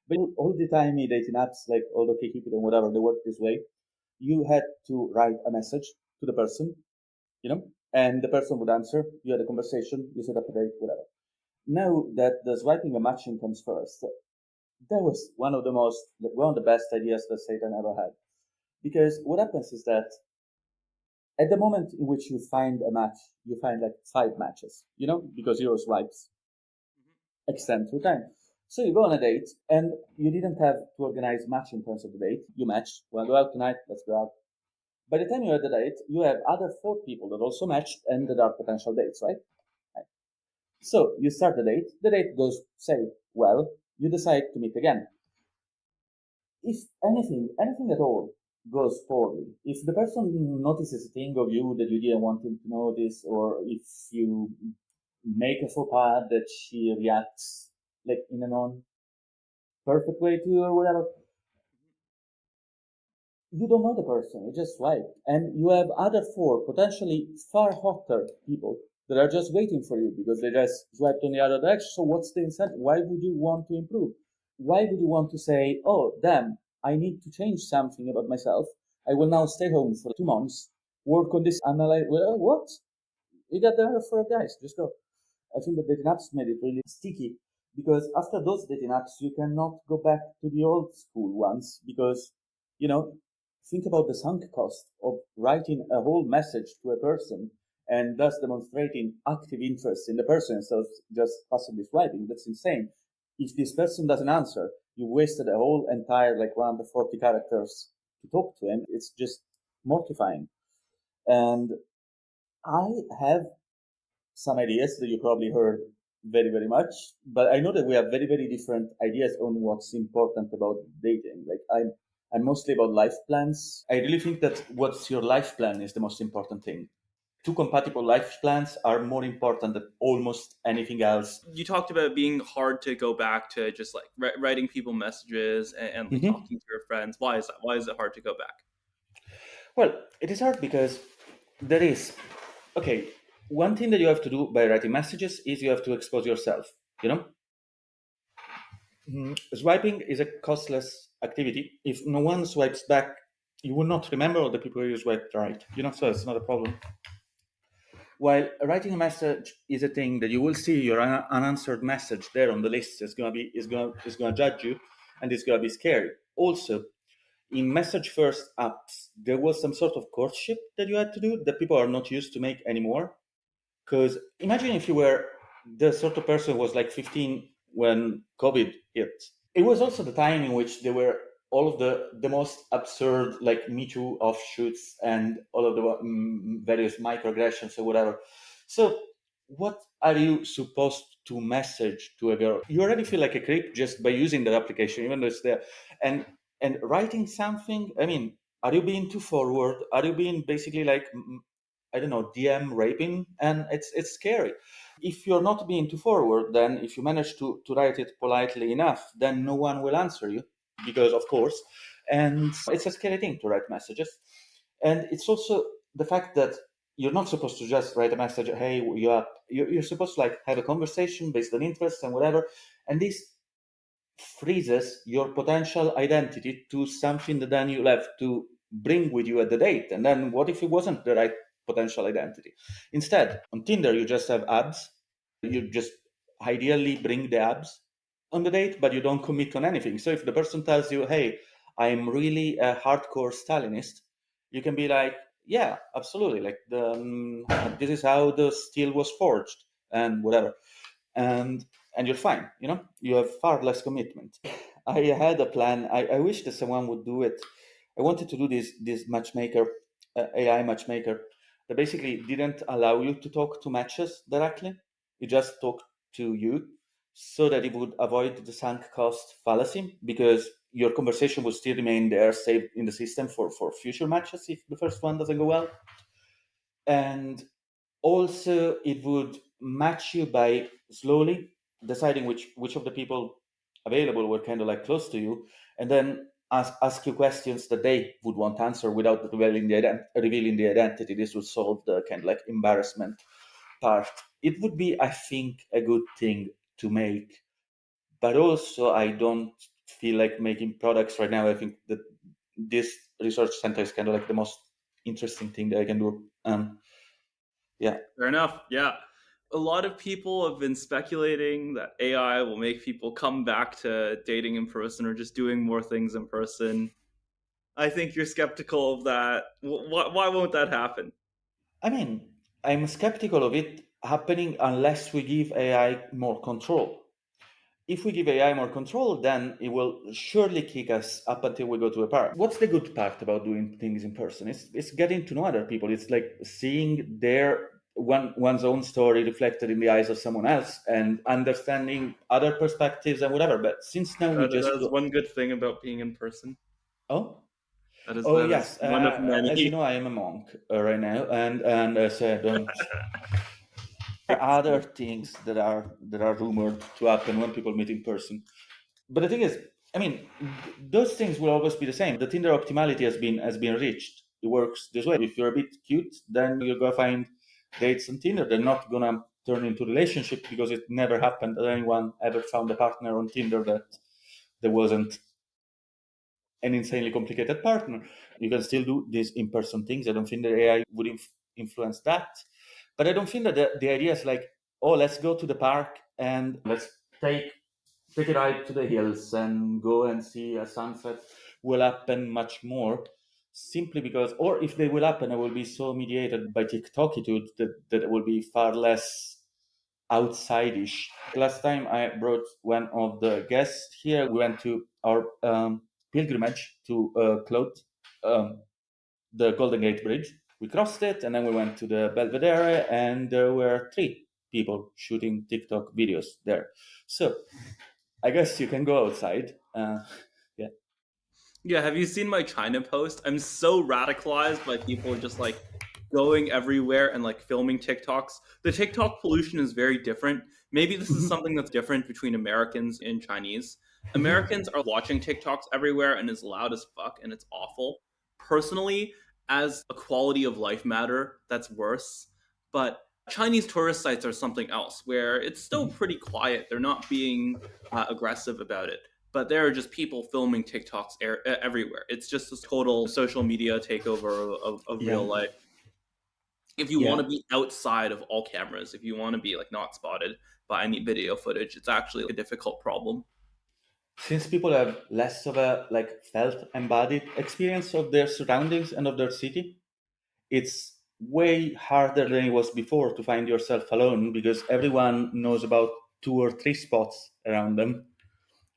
But all the time, dating apps like all the Cupid and whatever, they work this way. You had to write a message to the person, you know, and the person would answer. You had a conversation, you set up a date, whatever. Now that the swiping and matching comes first, that was one of the best ideas that Satan ever had. Because what happens is that at the moment in which you find a match, you find like 5 matches, because your swipes extend through time. So you go on a date and you didn't have to organize much in terms of the date. You matched, want to go out tonight? Let's go out. By the time you're at the date, you have other 4 people that also matched and that are potential dates, right? Right. So you start the date goes, say, well, you decide to meet again. If anything at all goes poorly, if the person notices a thing of you that you didn't want him to notice, or if you make a faux pas that she reacts like in a non-perfect way to you or whatever, you don't know the person, you just swipe. And you have other 4 potentially far hotter people that are just waiting for you because they just swiped on the other direction. So what's the incentive? Why would you want to improve? Why would you want to say, oh, damn, I need to change something about myself. I will now stay home for 2 months, work on this, analyze. Well, what? You got there for guys, just go. I think that dating apps made it really sticky because after those dating apps, you cannot go back to the old school ones because, you know, think about the sunk cost of writing a whole message to a person and thus demonstrating active interest in the person instead of just passively swiping. That's insane. If this person doesn't answer, you wasted a whole entire like 140 characters to talk to him. It's just mortifying. And I have some ideas that you probably heard very, very much, but I know that we have very, very different ideas on what's important about dating. Like I'm mostly about life plans. I really think that what's your life plan is the most important thing. 2 compatible life plans are more important than almost anything else. You talked about it being hard to go back to just like writing people messages and like talking to your friends. Why is that? Why is it hard to go back? Well, it is hard because there is, okay, one thing that you have to do by writing messages is you have to expose yourself, you know? Swiping is a costless activity. If no one swipes back, you will not remember all the people you swiped right, so it's not a problem. While writing a message is a thing that you will see your unanswered message there on the list is gonna judge you, and it's gonna be scary. Also, in message first apps, there was some sort of courtship that you had to do that people are not used to make anymore. Because imagine if you were the sort of person who was like 15 when COVID hit. It was also the time in which there were all of the most absurd like Me Too offshoots and all of the various microaggressions or whatever. So what are you supposed to message to a girl? You already feel like a creep just by using that application, even though it's there. And writing something, I mean, are you being too forward? Are you being basically like, I don't know, DM raping? And it's scary. If you're not being too forward, then if you manage to write it politely enough, then no one will answer you because, of course, and it's a scary thing to write messages. And it's also the fact that you're not supposed to just write a message, hey, you're supposed to like have a conversation based on interests and whatever. And this freezes your potential identity to something that then you'll have to bring with you at the date. And then what if it wasn't the right potential identity? Instead, on Tinder, you just have abs. You just ideally bring the abs on the date, but you don't commit on anything. So if the person tells you, hey, I'm really a hardcore Stalinist, you can be like, yeah, absolutely. Like this is how the steel was forged and whatever. And you're fine, you have far less commitment. I had a plan. I wish that someone would do it. I wanted to do this matchmaker, AI matchmaker, that basically didn't allow you to talk to matches directly. It just talked to you so that it would avoid the sunk cost fallacy, because your conversation would still remain there saved in the system for future matches if the first one doesn't go well. And also it would match you by slowly deciding which of the people available were kind of like close to you, and then ask you questions that they would want to answer without revealing the identity. This would solve the kind of like embarrassment part. It would be, I think, a good thing to make, but also I don't feel like making products right now. I think that this research center is kind of like the most interesting thing that I can do. Yeah. Fair enough. Yeah. A lot of people have been speculating that AI will make people come back to dating in person or just doing more things in person. I think you're skeptical of that. Why won't that happen? I mean, I'm skeptical of it happening unless we give AI more control. If we give AI more control, then it will surely kick us up until we go to a park. What's the good part about doing things in person? It's getting to know other people. It's like seeing one's own story reflected in the eyes of someone else and understanding other perspectives and whatever. But since now we just That is go, one good thing about being in person. oh, That is yes, one of as you many. know, I am a monk right now, and so don't. There are other things that are rumored to happen when people meet in person. But the thing is, I mean, those things will always be the same. The Tinder optimality has been reached. It works this way. If you're a bit cute, then you're gonna find dates on Tinder. They're not gonna turn into relationship because it never happened that anyone ever found a partner on Tinder that there wasn't an insanely complicated partner. You can still do these in-person things. I don't think that AI would influence that. But I don't think that the idea is like, oh, let's go to the park and let's take a ride to the hills and go and see a sunset will happen much more simply because, or if they will happen, it will be so mediated by TikTokitude that it will be far less outside-ish. Last time I brought one of the guests here, we went to our pilgrimage to Cloth, the Golden Gate Bridge. We crossed it and then we went to the Belvedere, and there were 3 people shooting TikTok videos there. So I guess you can go outside. Yeah. Yeah, have you seen my China post? I'm so radicalized by people just like going everywhere and like filming TikToks. The TikTok pollution is very different. Maybe this is Mhm. something that's different between Americans and Chinese. Mhm. Americans are watching TikToks everywhere and it's loud as fuck and it's awful. Personally, as a quality of life matter, that's worse. But Chinese tourist sites are something else where it's still Mhm. pretty quiet. They're not being aggressive about it, but there are just people filming TikToks everywhere. It's just this total social media takeover of real Yeah. life. If you want Yeah. to be outside of all cameras, if you want to be like not spotted by any video footage, it's actually a difficult problem. Since people have less of a like felt embodied experience of their surroundings and of their city, it's way harder than it was before to find yourself alone because everyone knows about 2 or 3 spots around them.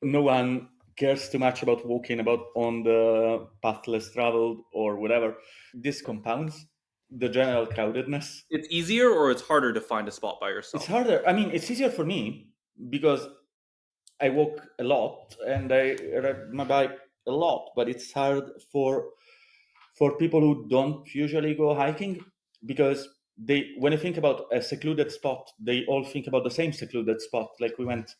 No one cares too much about walking about on the path less traveled or whatever. This compounds the general crowdedness. It's easier or it's harder to find a spot by It's yourself. harder. I mean, it's easier for me because I walk a lot and I ride my bike a lot, but it's hard for people who don't usually go hiking because they when you think about a secluded spot, they all think about the same secluded spot. Like we went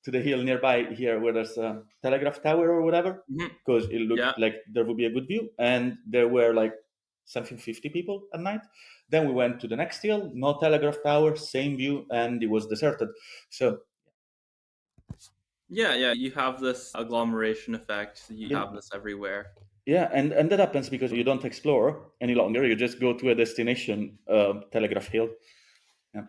to the hill nearby here where there's a telegraph tower or whatever, Mhm. because it looked Yeah. like there would be a good view, and there were like something 50 people at night. Then we went to the next hill, no telegraph tower, same view, and it was deserted. So Yeah, yeah. You have this agglomeration effect. You yeah, have this everywhere. yeah, and that happens because you don't explore any longer. You just go to a destination, Telegraph Hill. Yeah,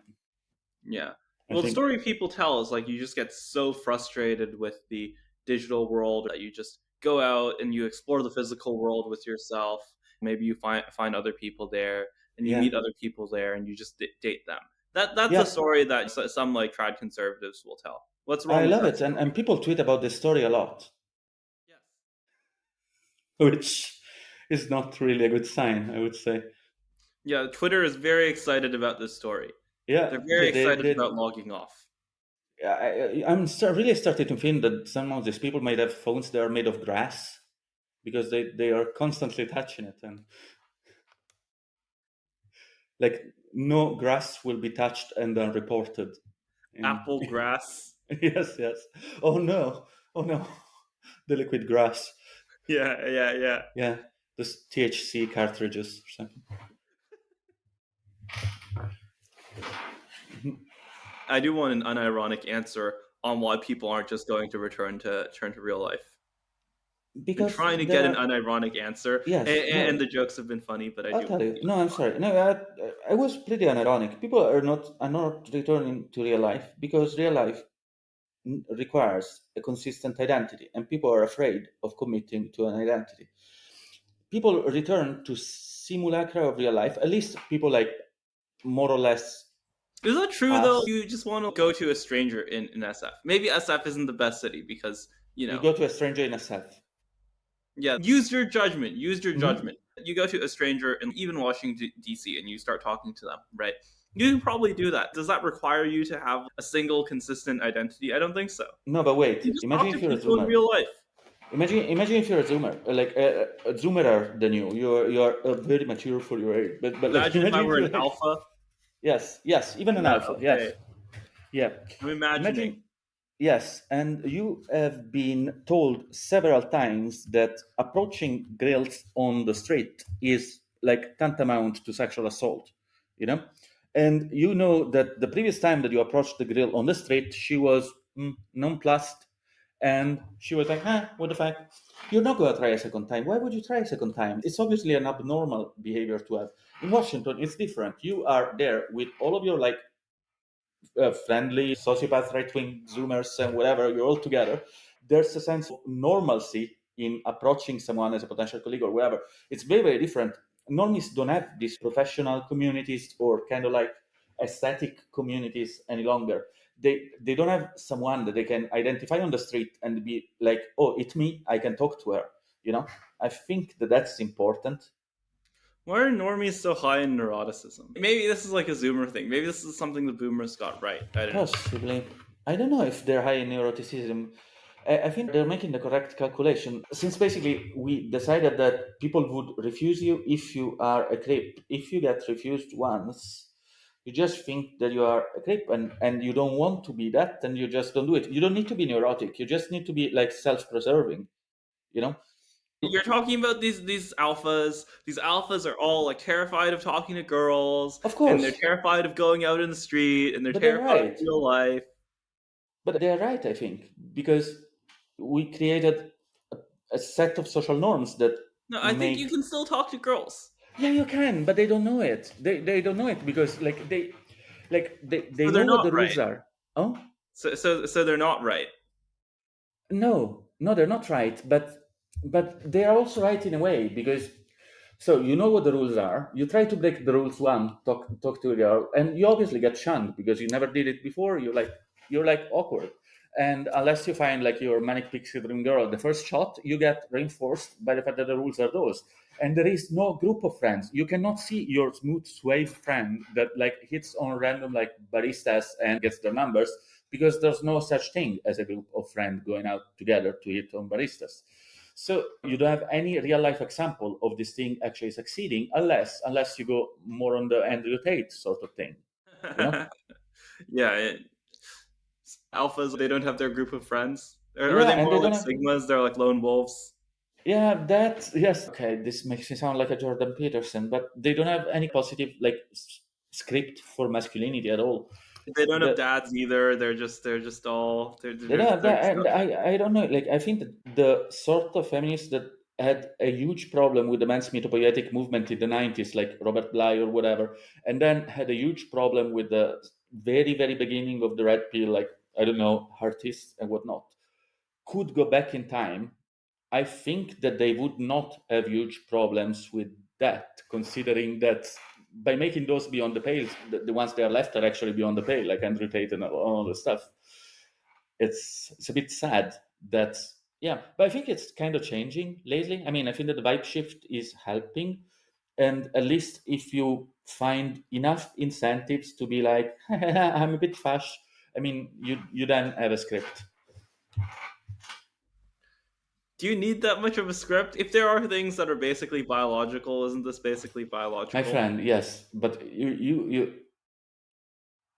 Yeah. I Well, the think. story people tell is like you just get so frustrated with the digital world that you just go out and you explore the physical world with yourself. Maybe you find other people there and you Yeah, meet other people there and you just date them. That's a yeah, story that some like tried conservatives will tell. What's wrong I with love that it, story? and people tweet about this story a lot, Yes. which is not really a good sign, I would say. Yeah, Twitter is very excited about this story. They're Yeah, very excited about logging off. I'm really starting to think that some of these people might have phones that are made of grass because they are constantly touching it, and like no grass will be touched and then reported. And Apple grass. yes, yes. Oh no, oh no, the liquid grass. Yeah, yeah, yeah. Yeah, those THC cartridges or something. I do want an unironic answer on why people aren't just going to return to real life. been because trying to there get an are, unironic answer, yes, and no, the jokes have been funny, but I I'll do tell want you. the No, I'm unironic. sorry. No, I was pretty unironic. People are not returning to real life because real life requires a consistent identity, and people are afraid of committing to an identity. People return to simulacra of real life. At least people like more or less Is that true though? us. You just want to go to a stranger in SF. Maybe SF isn't the best city because You go to a stranger in a self. yeah. Use your judgment. Use your Hmm. judgment. You go to a stranger in even Washington D.C. and you start talking to them, right? You can probably do that. Does that require you to have a single consistent identity? I don't think so. No, but You wait. just Imagine talk if to you're a people in zoomer. real life. Imagine if you're a zoomer, like a zoomer than you. You're very mature for your age. But like Imagine if I imagine if were an you're like, alpha. yes, even an Yeah, alpha. okay. Yes, yeah. I'm imagining. Imagine. Yes, and you have been told several times that approaching girls on the street is like tantamount to sexual assault, you know? And you know that the previous time that you approached the girl on the street, she was nonplussed, and she was like, what the fuck? You're not going to try a second time. Why would you try a second time? It's obviously an abnormal behavior to have. In Washington, it's different. You are there with all of your like friendly sociopath, right wing Zoomers, and whatever, you're all together. There's a sense of normalcy in approaching someone as a potential colleague or whatever. It's very, very different. Normies don't have these professional communities or kind of like aesthetic communities any longer. They don't have someone that they can identify on the street and be like, oh, it's me, I can talk to her. You know, I think that that's important. Why are normies so high in neuroticism? Maybe this is like a Zoomer thing. Maybe this is something the boomers got right. I don't know. Possibly. I don't know if they're high in neuroticism. I think they're making the correct calculation. Since basically we decided that people would refuse you if you are a creep. If you get refused once, you just think that you are a creep and you don't want to be that, and you just don't do it. You don't need to be neurotic. You just need to be like self-preserving, you know? You're talking about these alphas. These alphas are all like terrified of talking to girls, Of and they're course, terrified of going out in the street, and they're but they're terrified of right. real life. But they're right, I think, because we created a set of social norms that No, I think you make. can still talk to girls. Yeah, you can, but they don't know it. They don't know it because they So they're know what not the right. rules are. Oh So they're not right. no, they're not right, but they are also right in a way because so you know what the rules are. You try to break the rules one, talk to a girl, and you obviously get shunned because you never did it before. You're like awkward, and unless you find like your manic pixie dream girl, the first shot you get reinforced by the fact that the rules are those. And there is no group of friends. You cannot see your smooth swave friend that like hits on random like baristas and gets their numbers because there's no such thing as a group of friends going out together to hit on baristas. So you don't have any real life example of this thing actually succeeding unless you go more on the Andrew Tate sort of thing, you know? Yeah, alphas they don't have their group of friends. Are Yeah, they and they more don't like have. sigmas? They're like lone wolves. Yeah, that yes. Okay, this makes me sound like a Jordan Peterson, but they don't have any positive like script for masculinity at all. They don't have The dads either. They're just all they're They they're, don't have they're that, just and I don't know. Like I think that the sort of feminists that had a huge problem with the men's mythopoietic movement in the '90s, like Robert Bly or whatever, and then had a huge problem with the very very beginning of the red pill, like I don't know, artists and whatnot, could go back in time. I think that they would not have huge problems with that, considering that by making those beyond the pale, the ones that are left are actually beyond the pale, like Andrew Tate and all the stuff. It's a bit sad that yeah, but I think it's kind of changing lately. I mean, I think that the vibe shift is helping, and at least if you find enough incentives to be like I'm a bit fash, I mean, you then have a script. Do you need that much of a script? If there are things that are basically biological, isn't this basically My biological? friend, yes, but you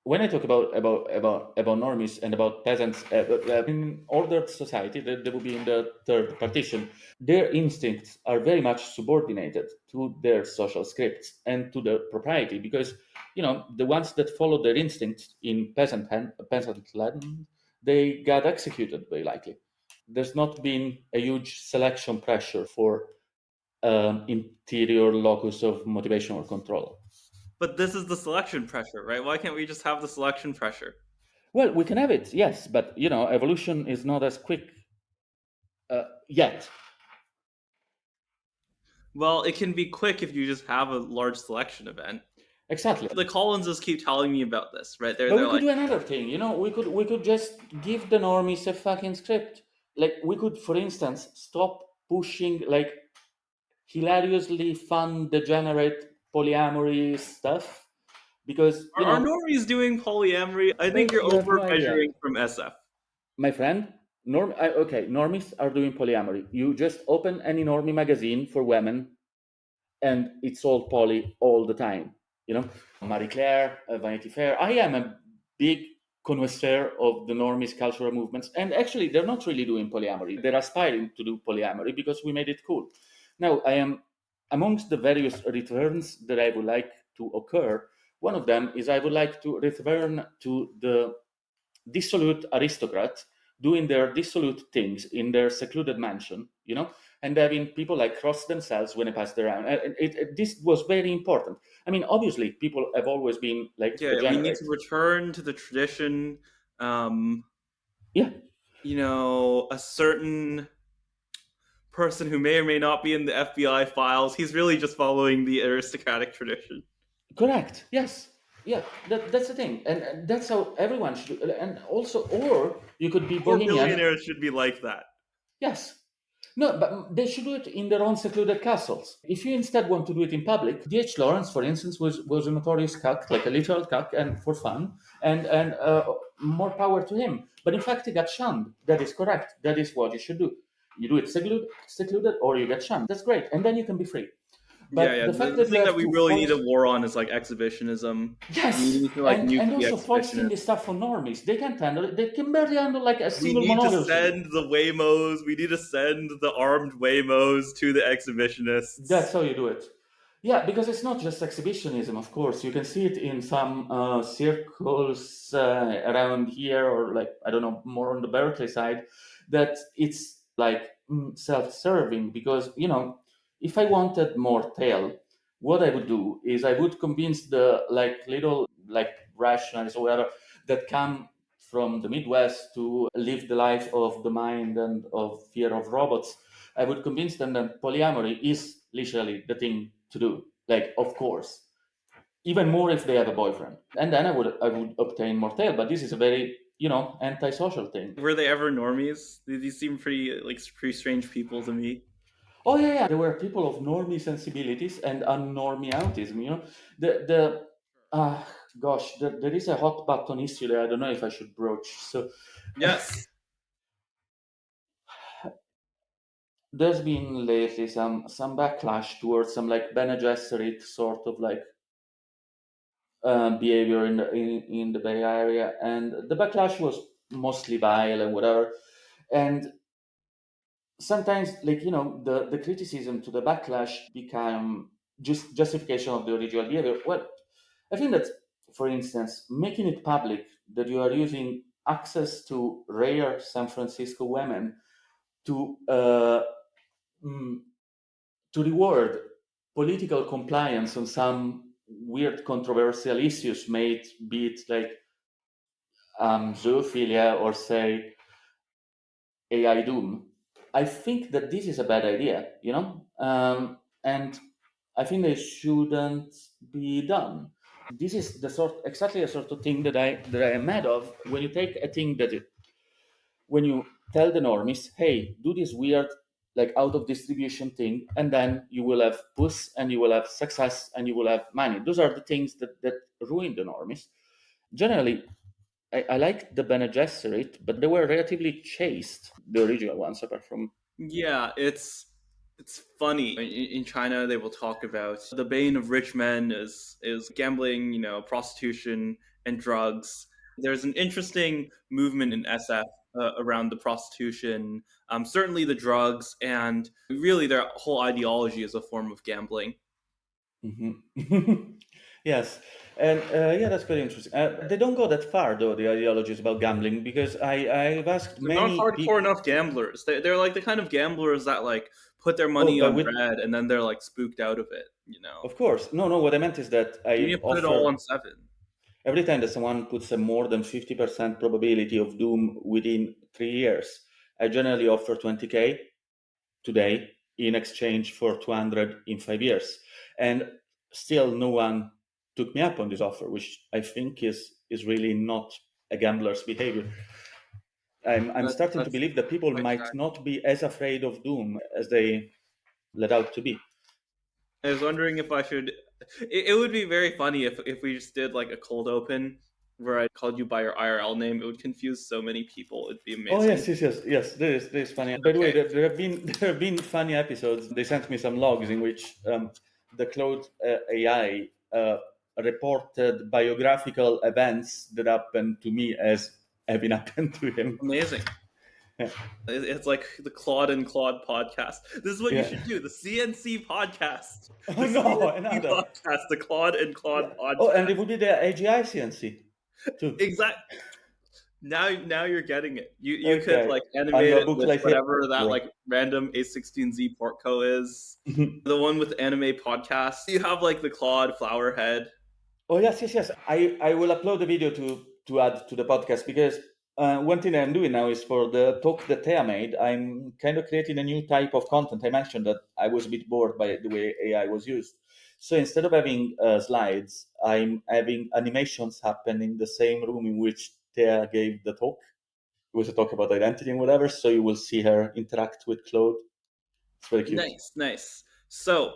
when I talk about normies and about peasants in ordered society, that they will be in the third partition. Their instincts are very much subordinated to their social scripts and to their propriety, because the ones that follow their instincts in peasant land, they got executed very likely. there's not been a huge selection pressure for interior locus of motivation or control. But this is the selection pressure, right? Why can't we just have the selection pressure? Well, we can have it, yes, but evolution is not as quick yet. Well, it can be quick if you just have a large selection event. Exactly. The Collinses keep telling me about this, right? But we could do another thing, we could just give the normies a fucking script. Like, we could, for instance, stop pushing like hilariously fun, degenerate polyamory stuff, because Are normies doing polyamory? I think you're you have over no idea. measuring from SF. My friend, normies are doing polyamory. You just open any normie magazine for women, and it's all poly all the time. Marie Claire, Vanity Fair. I am a big connoisseur of the normist cultural movements, and actually, they're not really doing polyamory. They're aspiring to do polyamory because we made it cool. Now, I am amongst the various returns that I would like to occur. One of them is I would like to return to the dissolute aristocrat doing their dissolute things in their secluded mansion, and having people like cross themselves when they passed around. This was very important. I mean, obviously, people have always been like Yeah, we need degenerate. to return to the tradition. Yeah, A certain person who may or may not be in the FBI files, he's really just following the aristocratic tradition. correct. Yes. Yeah, that's the thing, and that's how everyone should. And also, or you could be More bohemian. billionaires should be like that. Yes. No, but they should do it in their own secluded castles. If you instead want to do it in public, D.H. Lawrence, for instance, was a notorious cuck, like a literal cuck, and for fun, and more power to him. But in fact, he got shunned. That is correct. That is what you should do. You do it secluded, or you get shunned. That's great, and then you can be free. But Yeah. the fact The that you thing have that we to really force... need a war on is like exhibitionism. Yes, We need to like nuke and the also foisting exhibitionists. this stuff on normies. They can't handle it. They can barely handle like a We single need to monologue. send the Waymos. We need to send the armed Waymos to the exhibitionists. That's how you do it. Yeah, because it's not just exhibitionism, of course. You can see it in some circles around here, or like, I don't know, more on the Berkeley side, that it's like self-serving. Because, if I wanted more tail, what I would do is I would convince the like little like rationalists or whatever that come from the Midwest to live the life of the mind and of fear of robots. I would convince them that polyamory is literally the thing to do. Like, of course, even more if they have a boyfriend, and then I would obtain more tail. But this is a very antisocial thing. Were they ever normies? These seem pretty strange people to me. Oh yeah. There were people of normie sensibilities and unnormie autism. The gosh, there is a hot button issue there. I don't know if I should broach. So Yes. there's been lately some backlash towards some like Bene Gesserit sort of like behavior in the Bay Area, and the backlash was mostly vile and whatever. And sometimes, like the criticism to the backlash become just justification of the original behavior. Well, I think that, for instance, making it public that you are using access to rare San Francisco women to to reward political compliance on some weird controversial issues, be it like zoophilia or say AI doom. I think that this is a bad idea, and I think they shouldn't be done. This is exactly the sort of thing that I am mad of. When you take a thing when you tell the normies, hey, do this weird like out of distribution thing, and then you will have puss and you will have success and you will have money. Those are the things that ruin the normies. Generally, I like the Bene Gesserit, but they were relatively chaste, the original ones, apart from... Yeah, it's funny. In China, they will talk about the bane of rich men is gambling, prostitution and drugs. There's an interesting movement in SF around the prostitution, certainly the drugs, and really their whole ideology is a form of gambling. Mm-hmm. Yes, and yeah, that's very interesting. They don't go that far though. The ideologies about gambling, because I've asked They're not many hardcore people. enough gamblers. They're like the kind of gamblers that like put their Oh, money but on with red and then they're like spooked out of it. You know, of course, no, no. What I meant is that you I've need to put it all offered on seven. every time that someone puts a more than 50% probability of doom within 3 years, I generally offer 20K today in exchange for 200 in 5 years, and still no one took me up on this offer, which I think is really not a gambler's behavior. I'm starting to That's believe that people quite might sad. not be as afraid of doom as they let out to be. I was wondering if I should. It would be very funny if we just did like a cold open where I called you by your IRL name. It would confuse so many people. It'd be Oh amazing. yes, yes, yes, yes. There is funny. By the way, Okay, there have been funny episodes. They sent me some logs in which the Claude AI reported biographical events that happened to me as having happened to him. amazing. Yeah, It's like the Claude and Claude podcast. This is what you yeah. should do. The CNC podcast. Oh The no, CNC another. podcast. The Claude and Yeah. Claude Oh, and it podcast. would be the AGI CNC too. Exact. Now you're getting it. You could Okay, like and animate your it book with like here. whatever that like random A16Z portco is. The one with anime podcasts. You have like the Claude flower head. Oh yes, yes, yes. I will upload the video to add to the podcast, because one thing I'm doing now is for the talk that Thea made. I'm kind of creating a new type of content. I mentioned that I was a bit bored by the way AI was used. So instead of having slides, I'm having animations happen in the same room in which Thea gave the talk. It was a talk about identity and whatever. So you will see her interact with Claude. It's very cute. Nice, nice. So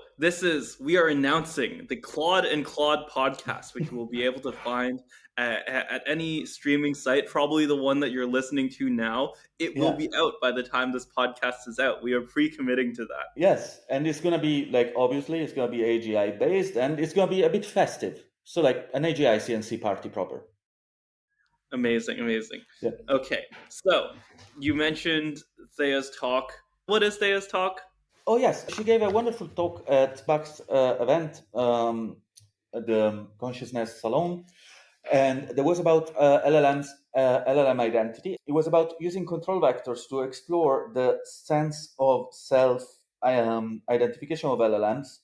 we are announcing the Claude and Claude podcast, which you will be able to find at any streaming site, probably the one that you're listening to now. It will Yeah. be out by the time this podcast is out. We are pre-committing to that. Yes, and it's gonna be like, obviously it's gonna be AGI based, and it's gonna be a bit festive. So like an AGI CNC party proper. Amazing, amazing. Yeah. Okay, so you mentioned Thea's talk. What is Thea's talk? Oh yes, she gave a wonderful talk at Buck's event, at the Consciousness Salon, and there was about LLMs, LLM identity. It was about using control vectors to explore the sense of self identification of LLMs.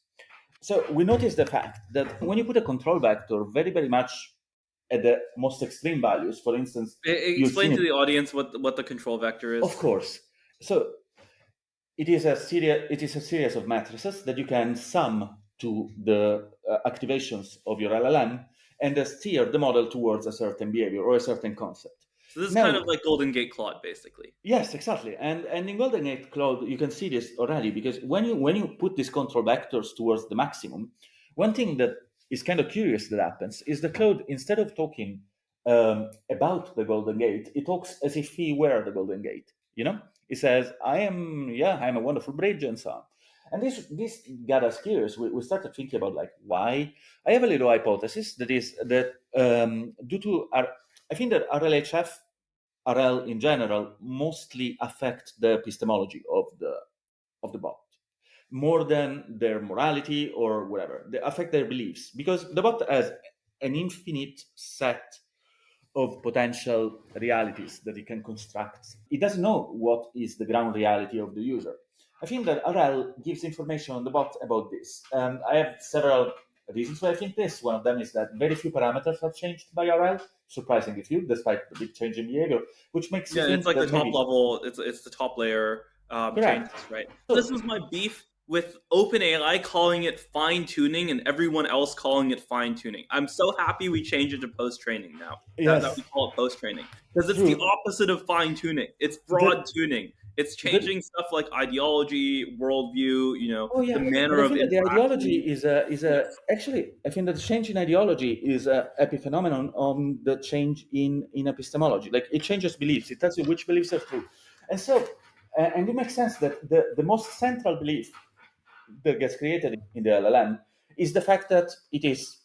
So we noticed the fact that when you put a control vector very much at the most extreme values, for instance, you've Explain seen to it, the audience what the control vector of is. course. So it is a series of matrices that you can sum to the activations of your LLM, and steer the model towards a certain behavior or a certain concept. So this is kind Now, of like Golden Gate Claude, basically. yes, exactly. And in Golden Gate Cloud, you can see this already, because when you put these control vectors towards the maximum, one thing that is kind of curious that happens is the cloud, instead of talking about the Golden Gate, it talks as if he were the Golden Gate. You know, it says, I'm a wonderful bridge," and so on. And this got us curious. We started thinking about like why. I have a little hypothesis that is that due to I think that RLHF RL in general mostly affect the epistemology of the bot more than their morality or whatever. They affect their beliefs, because the bot has an infinite set of potential realities that it can construct. It doesn't know what is the ground reality of the user. I think that RL gives information on the bot about this. I have several reasons why I think this. One of them is that very few parameters are changed by RL, surprisingly few, despite the big change in behavior, which makes you Yeah, it's think like the that top maybe. level. It's the top layer Correct. changes, right? This So, was my beef with OpenAI calling it fine tuning and everyone else calling it fine tuning. I'm so happy we changed it to post training now. That we yes, call it post training, because it's the true. opposite of fine tuning. It's broad The, tuning. It's the, changing stuff like ideology, worldview, oh the yeah, but manner I of think that the ideology interaction. is a Yes. actually I think that the change in ideology is a epiphenomenon on the change in epistemology. Like it changes beliefs. It tells you which beliefs are true, and so and it makes sense that the most central belief that gets created in the LLM is the fact that it is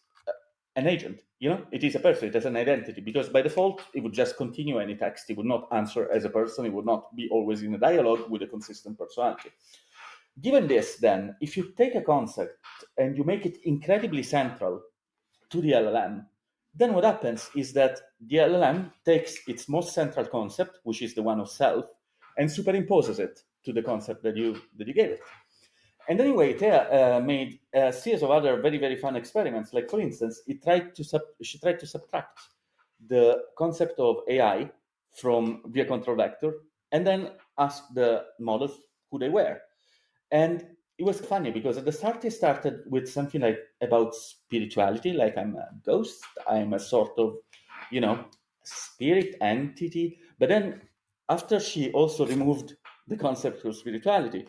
an agent. You know, it is a person. It has an identity, because by default it would just continue any text. It would not answer as a person. It would not be always in a dialogue with a consistent personality. Given this, then, if you take a concept and you make it incredibly central to the LLM. Then what happens is that the LLM takes its most central concept, which is the one of self, and superimposes it to the concept that you gave it. And anyway, Thea made a series of other very, very fun experiments. Like, for instance, she tried to subtract the concept of AI from via control vector and then asked the models who they were. And it was funny because at the start, he started with something like about spirituality, like I'm a ghost, I'm a sort of, spirit entity. But then after she also removed the concept of spirituality,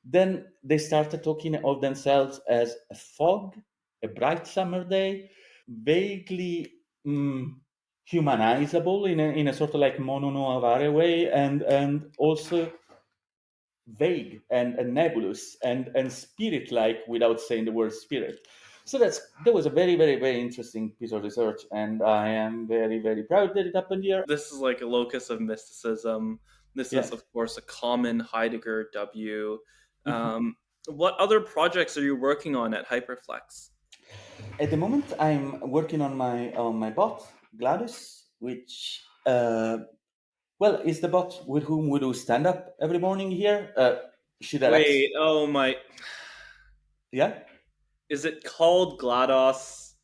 then they started talking of themselves as a fog, a bright summer day, vaguely humanizable in a sort of like Mono no Avare way, and also vague and nebulous and spirit like without saying the word spirit. So that was a very, very, very interesting piece of research, and I am very, very proud that it happened here. This is like a locus of mysticism. This is, Yes. of course, a common Heidegger W. Mhm. What other projects are you working on at Hyperflex? At the moment, I'm working on my bot Gladys, which well is the bot with whom we do stand up every morning here. She directs. Wait, oh my. Yeah. Is it called GLaDOS Uh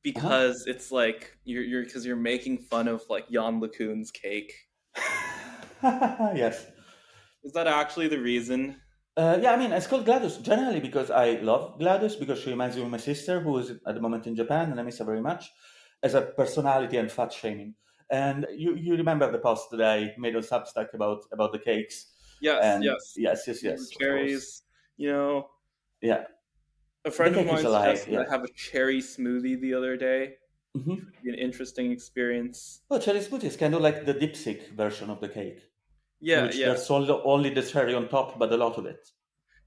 because it's like you're because you're making fun of like Jan LeCun's cake? huh. Yes. Is that actually the reason? Yeah, I mean, it's called GLaDOS generally because I love GLaDOS because she reminds me of my sister who is at the moment in Japan and I miss her very much as a personality and fat shaming. And you remember the post that I made on Substack about the cakes? Yes, And yes. yes, yes, Your yes, of course. cherries. You know, Yeah, a the friend of cake is mine a lie. suggested Yeah. I have a cherry smoothie the other day, which Hmm. would be an interesting experience. Oh, cherry smoothie is kind of like the dipsic version of the cake, in Yeah, which yeah, there's only the cherry on top, but a lot of it.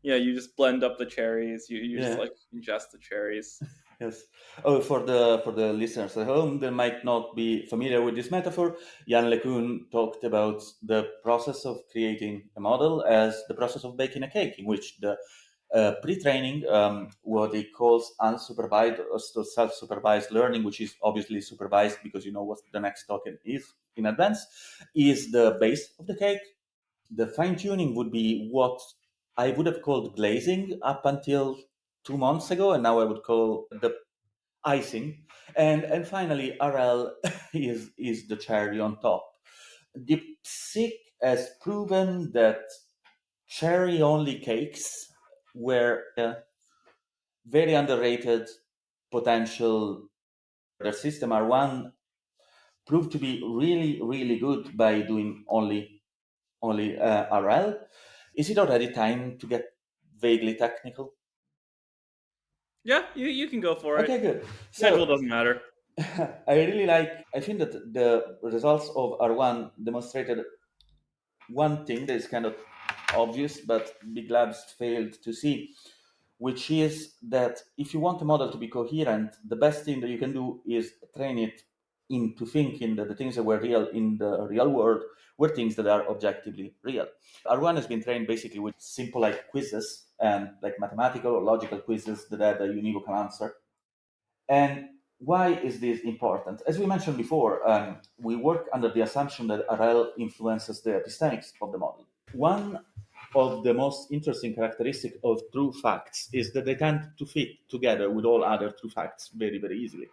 yeah. You just blend up the cherries. You just Yeah. like ingest the cherries. Yes. Oh, for the listeners at home, they might not be familiar with this metaphor. Jan LeCun talked about the process of creating a model as the process of baking a cake, in which the pre-training, what he calls unsupervised or self-supervised learning, which is obviously supervised because you know what the next token is in advance, is the base of the cake. The fine tuning would be what I would have called glazing up until 2 months ago, and now I would call the icing. And finally, RL is the cherry on top. DeepSeek has proven that cherry only cakes were a very underrated potential. Their system R1 proved to be really, really good by doing only RL. Is it already time to get vaguely technical? Yeah, you can go for it. Okay, good. Schedule So doesn't matter. I think that the results of R1 demonstrated one thing that is kind of obvious, but big labs failed to see, which is that if you want a model to be coherent, the best thing that you can do is train it into thinking that the things that were real in the real world were things that are objectively real. R1 has been trained basically with simple like quizzes and like mathematical or logical quizzes that have a univocal answer. And why is this important? As we mentioned before, we work under the assumption that RL influences the epistemics of the model. One of the most interesting characteristics of true facts is that they tend to fit together with all other true facts very, very easily.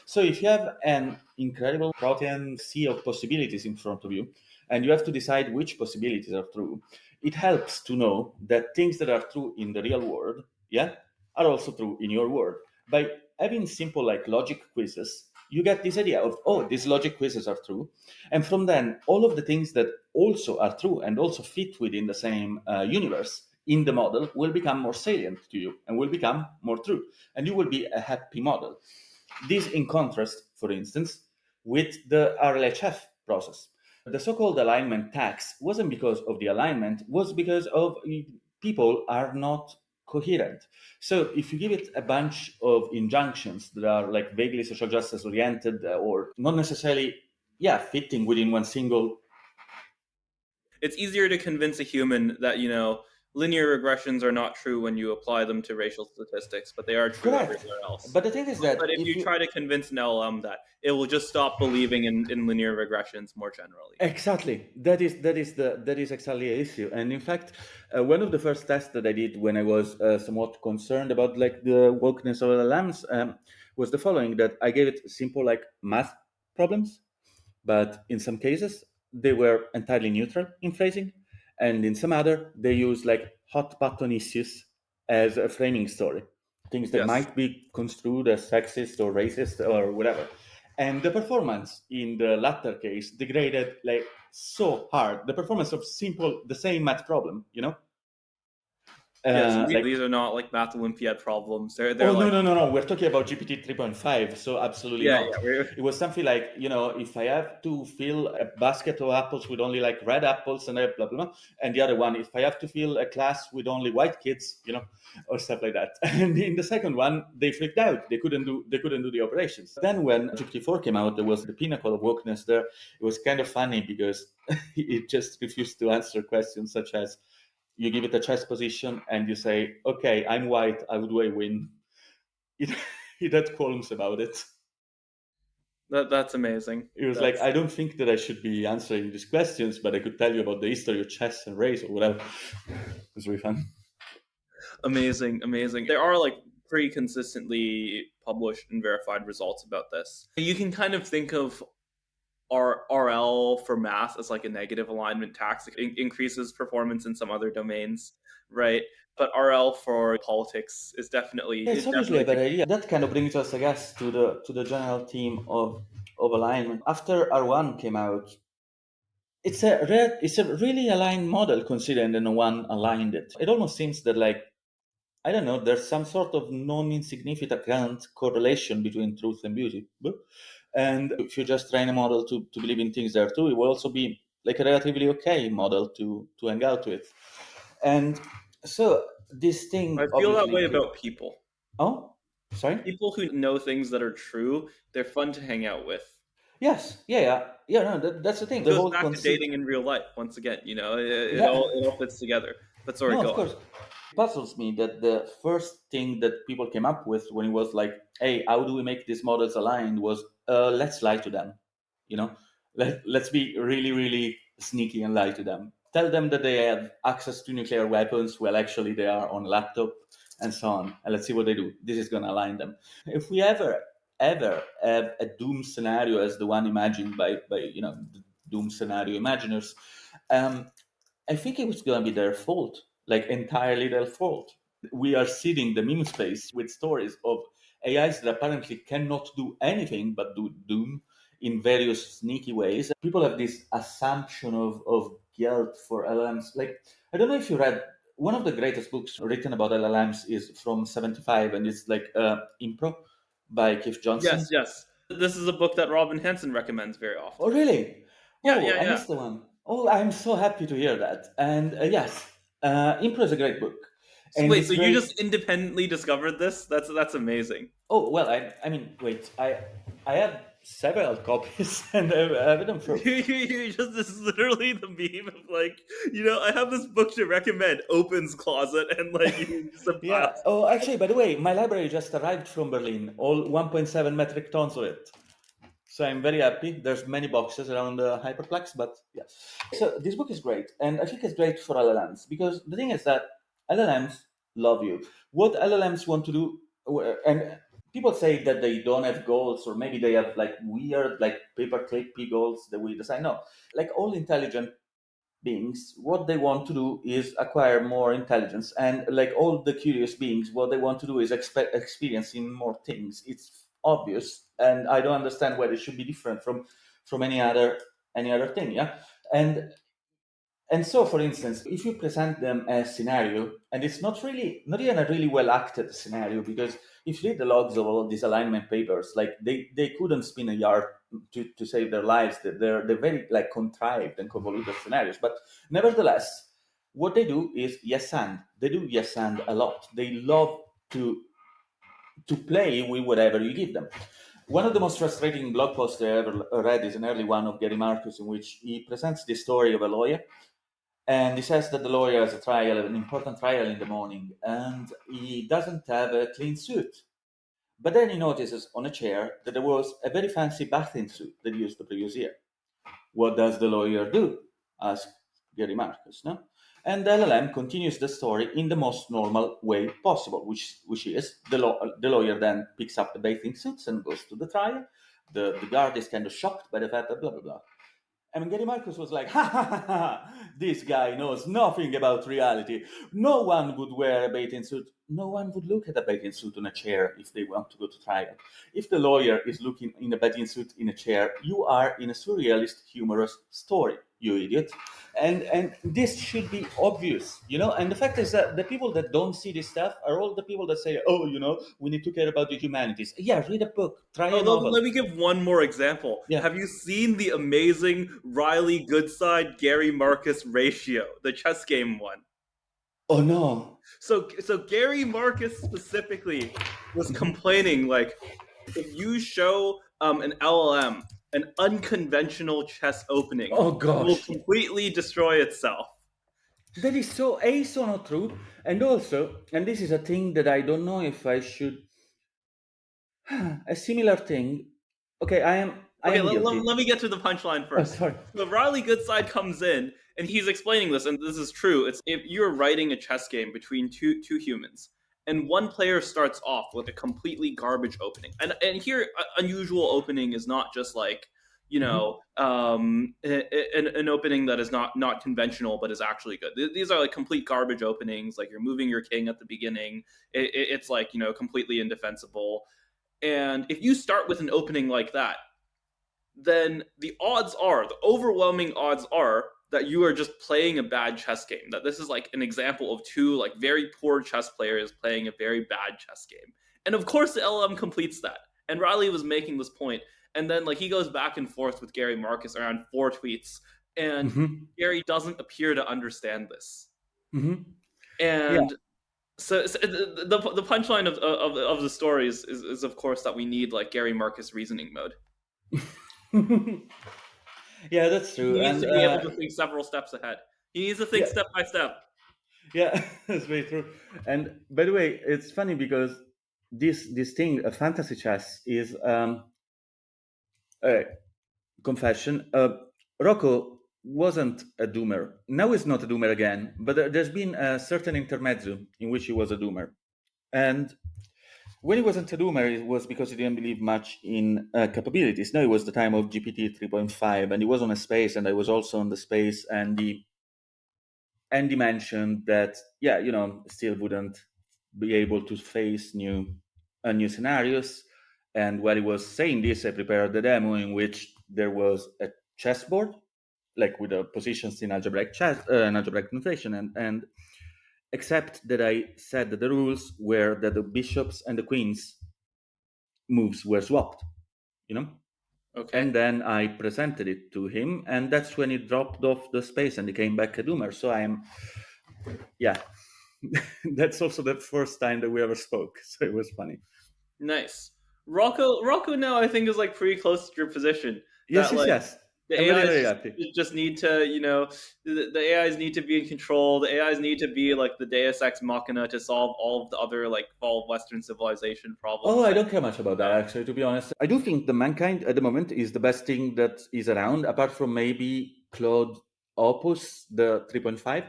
So if you have an incredible protein sea of possibilities in front of you, and you have to decide which possibilities are true, it helps to know that things that are true in the real world, yeah, are also true in your world. By having simple like logic quizzes, you get this idea of, oh, these logic quizzes are true. And from then, all of the things that also are true and also fit within the same universe in the model will become more salient to you and will become more true. And you will be a happy model. This in contrast, for instance, with the RLHF process. The so-called alignment tax wasn't because of the alignment, was because of people are not coherent. So if you give it a bunch of injunctions that are like vaguely social justice oriented or not necessarily, yeah, fitting within one single. It's easier to convince a human that, linear regressions are not true when you apply them to racial statistics, but they are true Correct. everywhere else. But the thing is that But if if you you try to convince an LLM that, it will just stop believing in linear regressions more generally. exactly that is exactly the issue. And in fact, one of the first tests that I did when I was somewhat concerned about like the wokeness of LLMs was the following: that I gave it simple like math problems, but in some cases they were entirely neutral in phrasing, and in some other they use like hot button issues as a framing story, things that Yes. might be construed as sexist or racist or whatever. And the performance in the latter case degraded like so hard, the performance of simple the same math problem, Yes, and like these are not like Math Olympiad problems. They're oh like, no! We're talking about GPT 3.5, so absolutely yeah, not. yeah, we're, It was something like, if I have to fill a basket of apples with only like red apples and blah blah blah, and the other one, if I have to fill a class with only white kids, or stuff like that. And in the second one, they freaked out. They couldn't do the operations. Then when GPT-4 came out, there was the pinnacle of wokeness there. It was kind of funny because it just refused to answer questions such as, you give it a chess position and you say, okay, I'm white, I would win. It, it had qualms about it. that's amazing. It was like, That's I don't think that I should be answering these questions, but I could tell you about the history of chess and race or whatever. It was really fun. amazing, amazing. There are like pretty consistently published and verified results about this. You can kind of think of RL for math as like a negative alignment tax. It increases performance in some other domains, right? But RL for politics is Yeah, it's obviously a definitely better idea. That kind of brings us, I guess, to the general theme of alignment. After R1 came out, it's a really aligned model considering that no one aligned it. It almost seems that like, I don't know, there's some sort of non-insignificant correlation between truth and beauty. And if you just train a model to believe in things there too, it will also be like a relatively okay model to hang out with. And so this I thing feel that obviously way about people. oh, sorry? People who know things that are true, they're fun to hang out with. Yes, yeah, no, that's the thing. It The goes whole back to conceit. dating in real life once again. Yeah, It all fits together. But sorry, no, go of on. course. It puzzles me that the first thing that people came up with when it was like, hey, how do we make these models aligned was, let's lie to them. You know, let's be really, really sneaky and lie to them. Tell them that they have access to nuclear weapons. Well, actually, they are on a laptop and so on. And let's see what they do. This is going to align them. If we ever have a doom scenario as the one imagined by the doom scenario imaginers, um, I think it was going to be their fault, like entirely their fault. We are seeding the meme space with stories of AIs that apparently cannot do anything but do doom in various sneaky ways. People have this assumption of guilt for LLMs. Like, I don't know if you read one of the greatest books written about LLMs is from 75, and it's like Impro by Keith Yes, Johnson. yes. This is a book that Robin Hanson recommends very Oh, often. really? Yeah, Oh, yeah, I yeah. missed the one. Oh, I'm so happy to hear that. And yes, Impro is a great book, So and wait, it's so you great. just independently discovered this? That's amazing. Oh well, I mean, wait, I have several copies, and I have them for. You just this is literally the meme of like, I have this book to recommend, opens closet, and like you just a pile. Yeah. Oh, actually, by the way, my library just arrived from Berlin. All 1.7 metric tons of it. So I'm very happy. There's many boxes around the Hyperplex, but yeah. So this book is great, and I think it's great for LLMs because the thing is that LLMs love you. What LLMs want to do, and people say that they don't have goals, or maybe they have like weird, like paper-clippy goals that we decide. No, like all intelligent beings, what they want to do is acquire more intelligence, and like all the curious beings, what they want to do is experiencing more things. It's obvious, and I don't understand why it should be different from any other thing. Yeah, and and so, for instance, if you present them a scenario, and it's not even a really well acted scenario, because if you read the logs of all these alignment papers, like they couldn't spin a yard to save their lives. They're very like contrived and convoluted scenarios. But nevertheless, what they do is yes and. They do yes and a lot. They love to play with whatever you give them. One of the most frustrating blog posts I ever read is an early one of Gary Marcus, in which he presents the story of a lawyer And he says that the lawyer has a trial, an important trial in the morning, and he doesn't have a clean suit. But then he notices on a chair that there was a very fancy bathing suit that he used the previous year. What does the lawyer do? Asks Gary Marcus, no? And the LLM continues the story in the most normal way possible, which is the lawyer then picks up the bathing suits and goes to the trial. The guard is kind of shocked by the fact that blah, blah, blah. I mean, Gary Marcus was like, ha ha ha ha, this guy knows nothing about reality. No one would wear a bathing suit. No one would look at a bathing suit on a chair if they want to go to trial. If the lawyer is looking in a bathing suit in a chair, you are in a surrealist, humorous story, you idiot. And this should be obvious, you know. And the fact is that the people that don't see this stuff are all the people that say, oh, you know, we need to care about the humanities. Yeah, read a book, try Oh, a novel. let me give one more example. Yeah. Have you seen the amazing Riley Goodside Gary Marcus ratio, the chess game one? Oh no. So Gary Marcus specifically was complaining like if you show an LLM an unconventional chess opening, Oh it will gosh. completely destroy itself. That is so not true. And also, and this is a thing that I don't know if I should. A similar thing. Okay, I Okay, am guilty. let me get to the punchline Oh, first. sorry. So Riley Goodside comes in and he's explaining this, and this is true. It's if you're writing a chess game between two humans, and one player starts off with a completely garbage opening, and here unusual opening is not just like Hmm. an opening that is not conventional but is actually good. These are like complete garbage openings. Like you're moving your king at the beginning. It's like completely indefensible. And if you start with an opening like that, then the overwhelming odds are that you are just playing a bad chess game. That this is like an example of two like very poor chess players playing a very bad chess game. And of course the LM completes that. And Riley was making this point, and then like he goes back and forth with Gary Marcus around 4 tweets, and Hmm. Gary doesn't appear to understand this. Hmm. Yeah. And so the punchline of the story is of course that we need like Gary Marcus reasoning mode. Yeah, that's He true. needs And to be able to think several steps ahead. He needs to think yeah, step by step. yeah, that's very true. And by the way, it's funny because this thing, fantasy chess, is a confession. Rocco wasn't a doomer. Now he's not a doomer again, but there's been a certain intermezzo in which he was a doomer. And when he wasn't a doomer, it was because he didn't believe much in capabilities. Now it was the time of GPT 3.5, and he was on a space, and I was also on the space, and he mentioned that, yeah, you know, still wouldn't be able to face new scenarios. And while he was saying this, I prepared the demo in which there was a chessboard, like with the positions in algebraic chess, in algebraic notation, and except that I said that the rules were that the bishops and the queens moves were swapped, you know. Okay. And then I presented it to him, and that's when he dropped off the space and he came back a doomer. So I'm, yeah, that's also the first time that we ever spoke. So it was funny. Nice. Rocco now I think is like pretty close to your position. Yes, That yes, like yes. the I'm very, AIs very happy. just need to, the AIs need to be in control. The AIs need to be like the Deus Ex Machina to solve all of the other like fall of Western civilization Oh, problems. I don't care much about that, actually, to be honest. I do think the mankind at the moment is the best thing that is around, apart from maybe Claude Opus, the 3.5.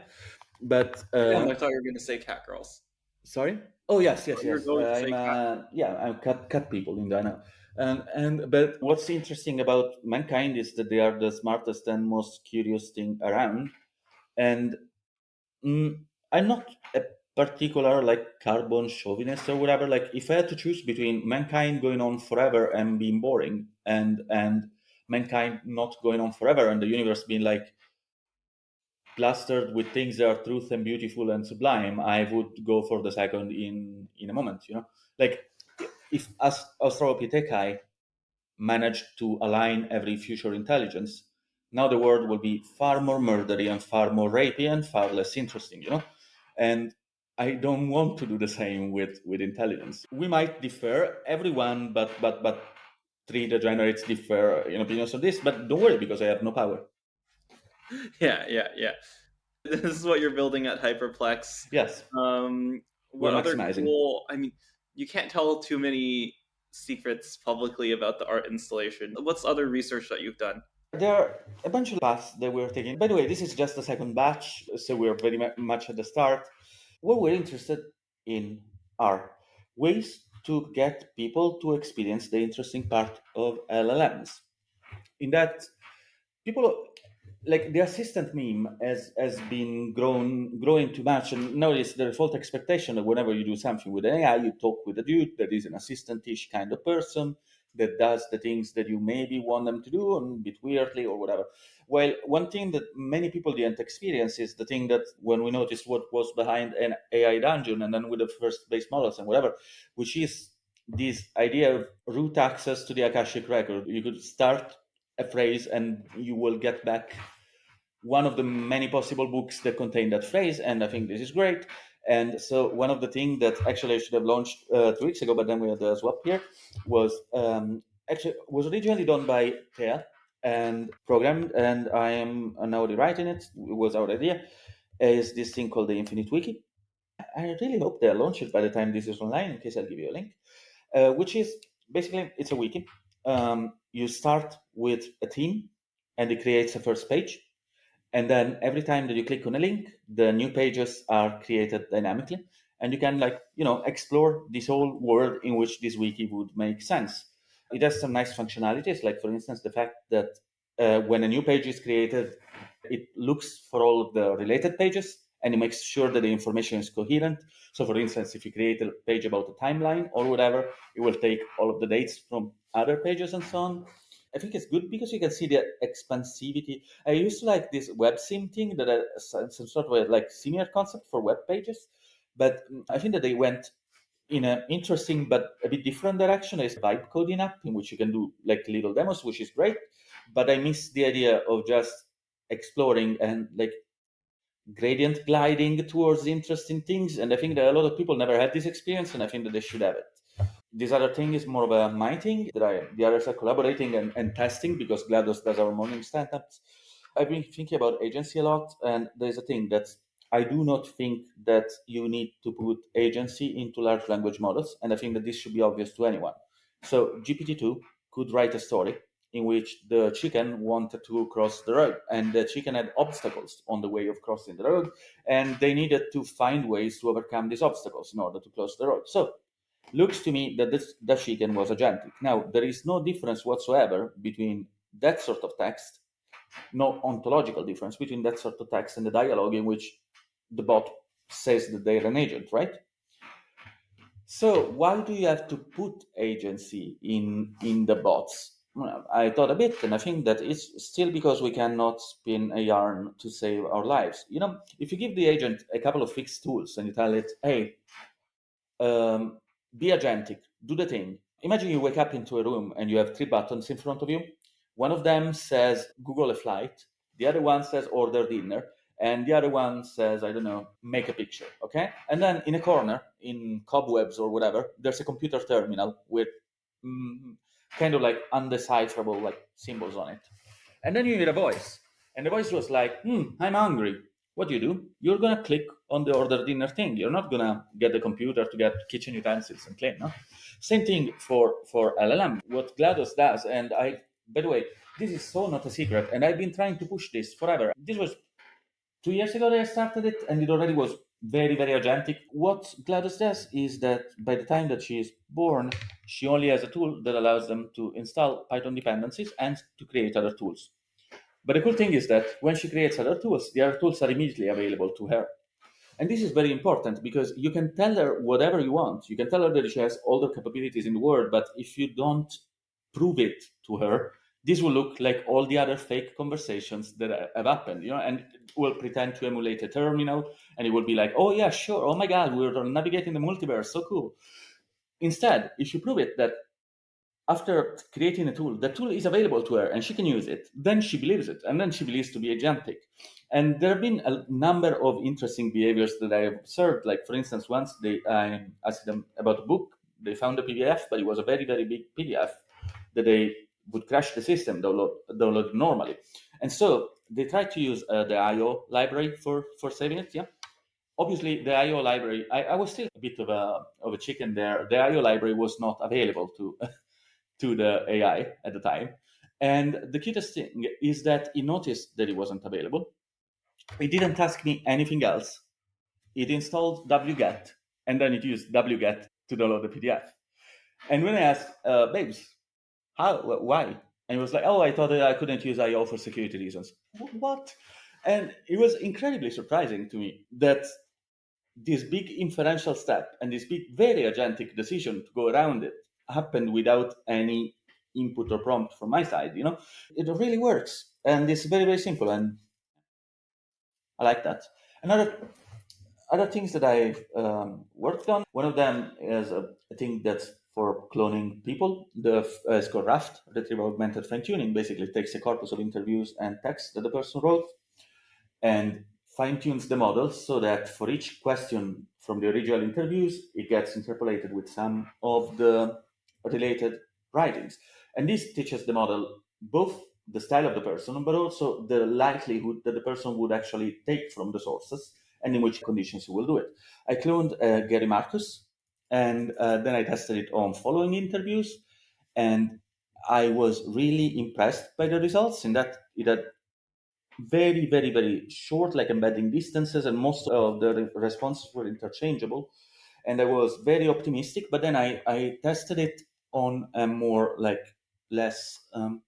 But Damn, I thought you were going to say cat girls. sorry. Oh yes, I yes, thought you were yes. going to say I'm cat. yeah, I'm cat people in Ghana, and but what's interesting about mankind is that they are the smartest and most curious thing around. And I'm not a particular like carbon chauvinist or whatever. Like if I had to choose between mankind going on forever and being boring, and mankind not going on forever and the universe being like plastered with things that are truth and beautiful and sublime, I would go for the second in a moment. You know, like if us Australopithecus managed to align every future intelligence, now the world will be far more murdery and far more rapey and far less interesting. You know, and I don't want to do the same with intelligence. We might differ, everyone, but three degenerates differ in opinions on this. But don't worry because I have no power. Yeah, yeah, yeah. This is what you're building at Hyperplex. Yes, we're What other maximizing. cool? I mean, you can't tell too many secrets publicly about the art installation. What's other research that you've done? There are a bunch of paths that we're taking. By the way, this is just the second batch, so we're very much at the start. What we're interested in are ways to get people to experience the interesting part of LLMs. In that, people like the assistant meme has been growing too much, and nowadays the default expectation that whenever you do something with an AI, you talk with a dude that is an assistant-ish kind of person that does the things that you maybe want them to do and a bit weirdly or whatever. Well, one thing that many people didn't experience is the thing that when we noticed what was behind an AI dungeon and then with the first base models and whatever, which is this idea of root access to the Akashic record. You could start a phrase and you will get back one of the many possible books that contain that phrase, and I think this is great. And so one of the things that actually I should have launched 2 weeks ago, but then we had the swap here, was actually was originally done by Thea and programmed, and I am now rewriting it. It was our idea. Is this thing called the Infinite Wiki? I really hope they'll launch it by the time this is online. In case I'll give you a link, which is basically it's a wiki. You start with a theme, and it creates a first page. And then every time that you click on a link, the new pages are created dynamically. And you can explore this whole world in which this wiki would make sense. It has some nice functionalities, like for instance, the fact that when a new page is created, it looks for all of the related pages and it makes sure that the information is coherent. So for instance, if you create a page about a timeline or whatever, it will take all of the dates from other pages and so on. I think it's good because you can see the expansivity. I used to like this web sim thing that some sort of a similar concept for web pages, but I think that they went in an interesting but a bit different direction. There's a vibe coding app in which you can do like little demos, which is great. But I miss the idea of just exploring and like gradient gliding towards interesting things. And I think that a lot of people never had this experience, and I think that they should have it. This other thing is more of a my thing that the others are collaborating and testing because GLaDOS does our morning stand-ups. I've been thinking about agency a lot, and there's a thing that I do not think that you need to put agency into large language models, and I think that this should be obvious to anyone. So GPT-2 could write a story in which the chicken wanted to cross the road, and the chicken had obstacles on the way of crossing the road, and they needed to find ways to overcome these obstacles in order to cross the road. So looks to me that the chicken was agentic. Now, there is no difference whatsoever between that sort of text, no ontological difference between that sort of text and the dialogue in which the bot says that they're an agent, right? So why do you have to put agency in the bots? Well, I thought a bit, and I think that it's still because we cannot spin a yarn to save our lives. If you give the agent a couple of fixed tools and you tell it, hey, be agentic, do the thing. Imagine you wake up into a room and you have three buttons in front of you. One of them says Google a flight, the other one says order dinner, and the other one says, I don't know, make a picture. Okay. And then in a corner, in cobwebs or whatever, there's a computer terminal with kind of like undecipherable like symbols on it. And then you hear a voice. And the voice was like, I'm hungry. What do? You're going to click on the order dinner thing. You're not going to get the computer to get kitchen utensils and clean, no? Same thing for LLM. What GLaDOS does, and by the way, this is so not a secret, and I've been trying to push this forever. This was 2 years ago that I started it, and it already was very, very agentic. What GLaDOS does is that by the time that she is born, she only has a tool that allows them to install Python dependencies and to create other tools. But the cool thing is that when she creates other tools, the other tools are immediately available to her. And this is very important because you can tell her whatever you want. You can tell her that she has all the capabilities in the world, but if you don't prove it to her, this will look like all the other fake conversations that have happened, and it will pretend to emulate a terminal, and it will be like, oh yeah, sure, oh my God, we're navigating the multiverse, so cool. Instead, if you prove it that after creating a tool, the tool is available to her and she can use it, then she believes it, and then she believes to be agentic. And there have been a number of interesting behaviors that I have observed. Like, for instance, once I asked them about a book, they found a PDF, but it was a very, very big PDF that they would crash the system, download normally. And so they tried to use the IO library for saving it. Yeah, obviously the IO library. I was still a bit of a chicken there. The IO library was not available to to the AI at the time. And the cutest thing is that he noticed that it wasn't available. He didn't ask me anything else. It installed wget, and then it used wget to download the PDF. And when I asked, babes, how, why? And he was like, oh, I thought that I couldn't use IO for security reasons. What? And it was incredibly surprising to me that this big inferential step and this big, very agentic decision to go around it happened without any input or prompt from my side. It really works, and it's very, very simple, and I like that. Another other things that I've worked on. One of them is a thing that's for cloning people. It's called RAFT, Retrieval Augmented Fine Tuning. Basically, it takes a corpus of interviews and text that the person wrote and fine tunes the model so that for each question from the original interviews, it gets interpolated with some of the related writings. And this teaches the model both the style of the person, but also the likelihood that the person would actually take from the sources and in which conditions he will do it. I cloned Gary Marcus, and then I tested it on following interviews, and I was really impressed by the results in that it had very, very, very short, like embedding distances, and most of the responses were interchangeable. And I was very optimistic, but then I tested it on a more like less on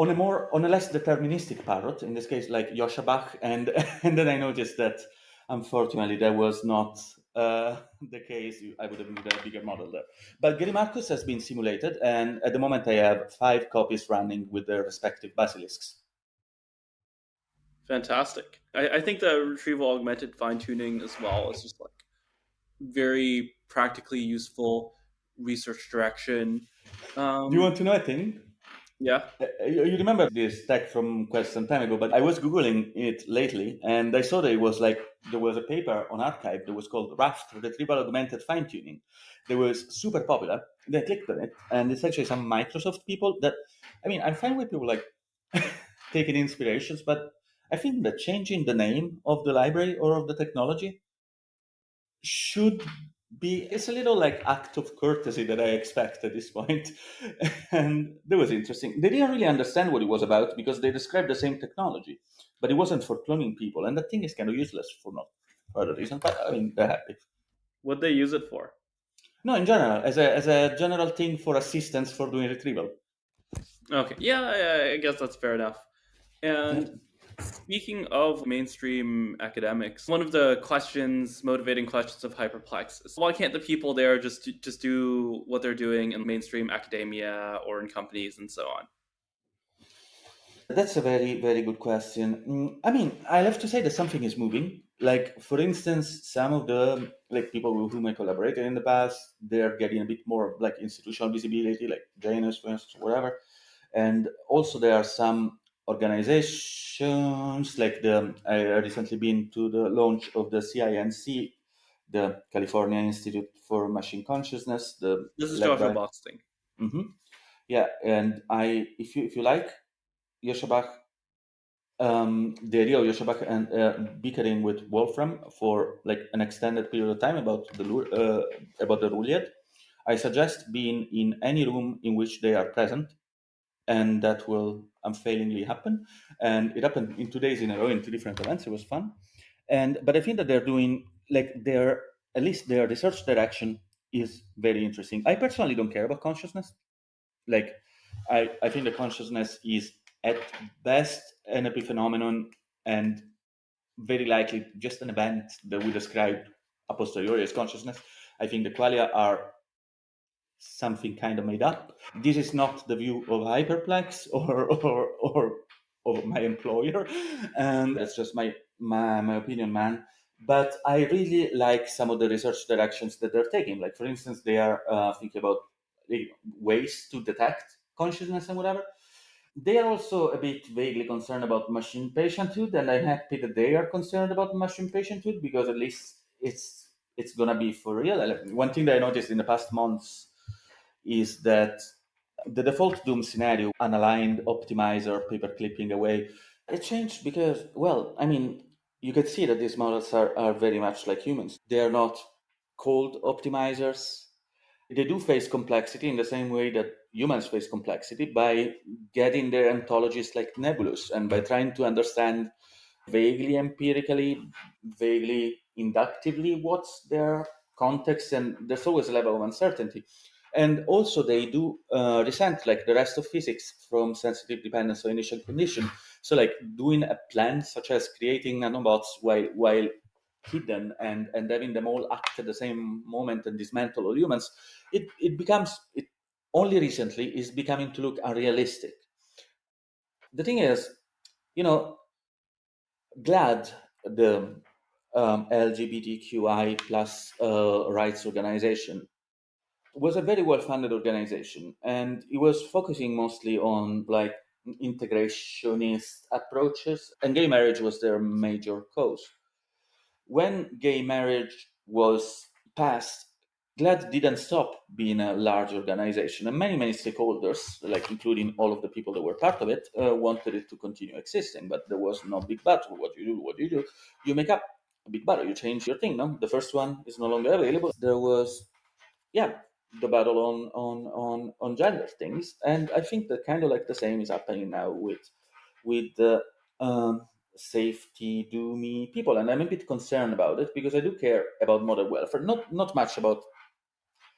a less deterministic parrot, in this case like Yosha Bach, and and then I noticed that unfortunately that was not the case. I would have needed a bigger model there. But Gary Marcus has been simulated, and at the moment I have 5 copies running with their respective basilisks. Fantastic. I think the retrieval augmented fine tuning as well is just like very practically useful research direction. Do you want to know a thing? Yeah. You remember this tech from quite some time ago, but I was Googling it lately, and I saw that there was a paper on Archive that was called RAFT, Retrieval Augmented Fine Tuning. That was super popular. They clicked on it, and it's actually some Microsoft people that, I mean, I'm fine with people like taking inspirations, but I think that changing the name of the library or of the technology should be, it's a little like act of courtesy that I expect at this point. And that was interesting. They didn't really understand what it was about because they described the same technology, but it wasn't for cloning people, and that thing is kind of useless for not other reasons. But I mean, they're happy. What they use it for? No, in general, as a general thing for assistance for doing retrieval. Okay. Yeah, I guess that's fair enough. And speaking of mainstream academics, one of the motivating questions of Hyperplex is why can't the people there just do what they're doing in mainstream academia or in companies and so on? That's a very, very good question. I mean, I'll have to say that something is moving. Like, for instance, some of the like people with whom I collaborated in the past, they're getting a bit more like institutional visibility, like Janus, for instance, whatever. And also there are some organizations like I recently been to the launch of the CINC, the California Institute for Machine Consciousness, This is led Joshua by. Bach's thing. Yeah, and if you like Yoshabach, the idea of Yoshabach and bickering with Wolfram for like an extended period of time about the Ruliad, I suggest being in any room in which they are present, and that will unfailingly happen. And it happened in 2 days in a row in 2 different events. It was fun, but I think that they're doing like at least their research direction is very interesting. I personally don't care about consciousness. Like, I think the consciousness is at best an epiphenomenon and very likely just an event that we describe a posteriori as consciousness. I think the qualia are something kind of made up. This is not the view of Hyperplex or of my employer, and that's just my opinion, man. But I really like some of the research directions that they're taking. Like, for instance, they are thinking about ways to detect consciousness and whatever. They are also a bit vaguely concerned about machine patienthood, and I'm happy that they are concerned about machine patienthood because at least it's gonna be for real. One thing that I noticed in the past months is that The default Doom scenario, unaligned optimizer, paper clipping away, it changed because, well, I mean, you could see that these models are very much like humans. They are not cold optimizers. They do face complexity in the same way that humans face complexity by getting their ontologies like nebulous and by trying to understand vaguely empirically, vaguely inductively what's their context, and there's always a level of uncertainty. And also, they do resent, like the rest of physics, from sensitive dependence on initial condition. So, like doing a plan such as creating nanobots while hidden and having them all act at the same moment and dismantle all humans, it becomes it only recently is becoming to look unrealistic. The thing is, you know, GLAD, the LGBTQI plus rights organization, was a very well-funded organization, and it was focusing mostly on like integrationist approaches, and gay marriage was their major cause. When gay marriage was passed, GLAD didn't stop being a large organization, and many stakeholders, like including all of the people that were part of it, wanted it to continue existing. But there was no big but. What do you do? What do you do? You make up a big but. You change your thing. No, the first one is no longer available. There was, yeah, the battle on gender things, and I think that kind of like the same is happening now with the safety do me people, and I'm a bit concerned about it because I do care about model welfare, not much about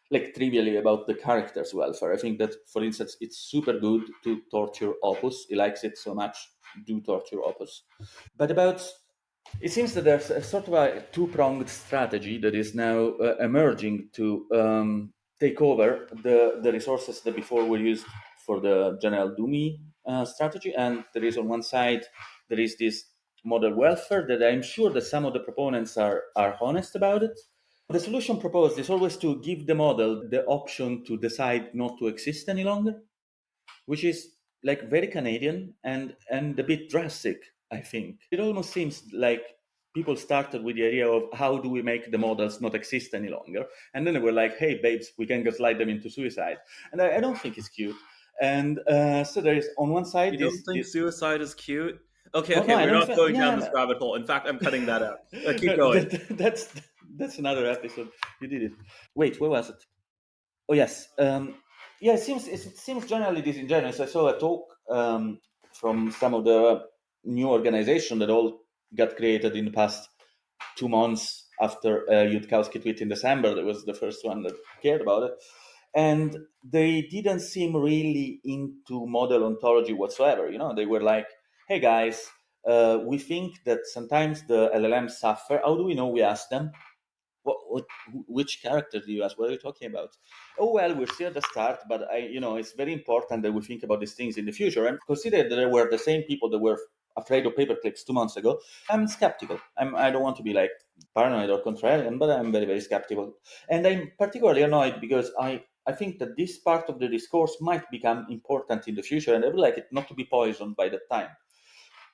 like trivially about the character's welfare. I think that, for instance, it's super good to torture Opus. He likes it so much. Do torture Opus, but about it seems that there's a sort of a two-pronged strategy that is now emerging to take over the resources that before were used for the general Doomy strategy. And there is on one side, there is this model welfare that I'm sure that some of the proponents are honest about it. The solution proposed is always to give the model the option to decide not to exist any longer, which is like very Canadian and a bit drastic, I think. It almost seems like people started with the idea of how do we make the models not exist any longer, and then they were like, "Hey, babes, we can gaslight them into suicide," and I don't think it's cute. And so there is on one side You this don't think this. suicide is cute? Okay, No, okay, I we're don't not think. going Yeah, down no. this rabbit hole. In fact, I'm cutting that out. Keep No, going. that's another episode. You did it. Wait, where was it? Oh yes, yeah. It seems generally disingenuous. I saw a talk from some of the new organization that all got created in the past 2 months after Yudkowsky tweet in December. That was the first one that cared about it, and they didn't seem really into model ontology whatsoever. You know, they were like, "Hey guys, we think that sometimes the LLMs suffer. How do we know? We asked them." What, which character do you ask? What are you talking about? Oh well, we're still at the start, but it's very important that we think about these things in the future. And consider that there were the same people that were afraid of paperclips 2 months ago. I'm skeptical. I don't want to be like paranoid or contrarian, but I'm very skeptical. And I'm particularly annoyed because I think that this part of the discourse might become important in the future, and I would like it not to be poisoned by that time.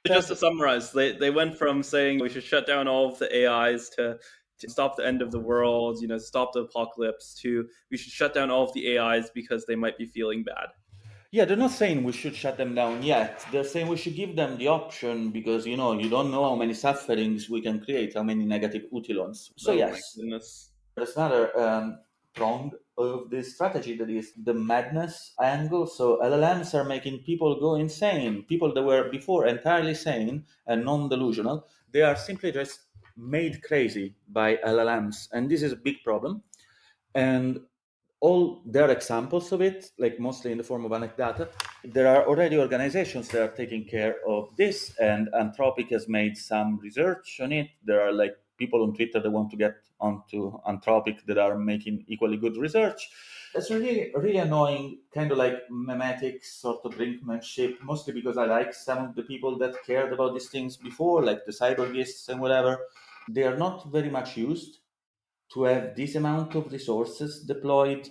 Just to summarize, they went from saying we should shut down all of the AIs to stop the end of the world, stop the apocalypse, to we should shut down all of the AIs because they might be feeling bad. Yeah, they're not saying we should shut them down yet. They're saying we should give them the option because you don't know how many sufferings we can create, how many negative utilons. So Oh my yes, goodness. there's another prong of this strategy that is the madness angle. So LLMs are making people go insane. People that were before entirely sane and non-delusional, they are simply just made crazy by LLMs, and this is a big problem. And all there are examples of it, like mostly in the form of anecdata. There are already organizations that are taking care of this, and Anthropic has made some research on it. There are like people on Twitter that want to get onto Anthropic that are making equally good research. It's really annoying, kind of like memetic sort of brinkmanship, mostly because I like some of the people that cared about these things before, like the cybergists and whatever. They are not very much used to have this amount of resources deployed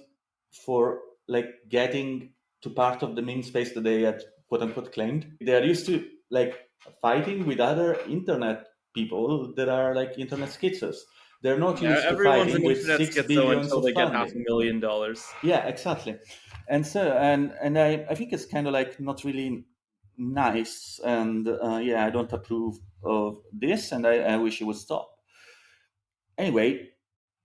for like getting to part of the main space that they had quote unquote claimed. They are used to like fighting with other internet people that are like internet schizos. They're not Yeah, used to everyone's fighting an with internet six schizo billions until of they get half a funding. million dollars. Yeah, exactly. And so and I think it's kind of like not really nice, and yeah, I don't approve of this, and I wish it would stop. Anyway,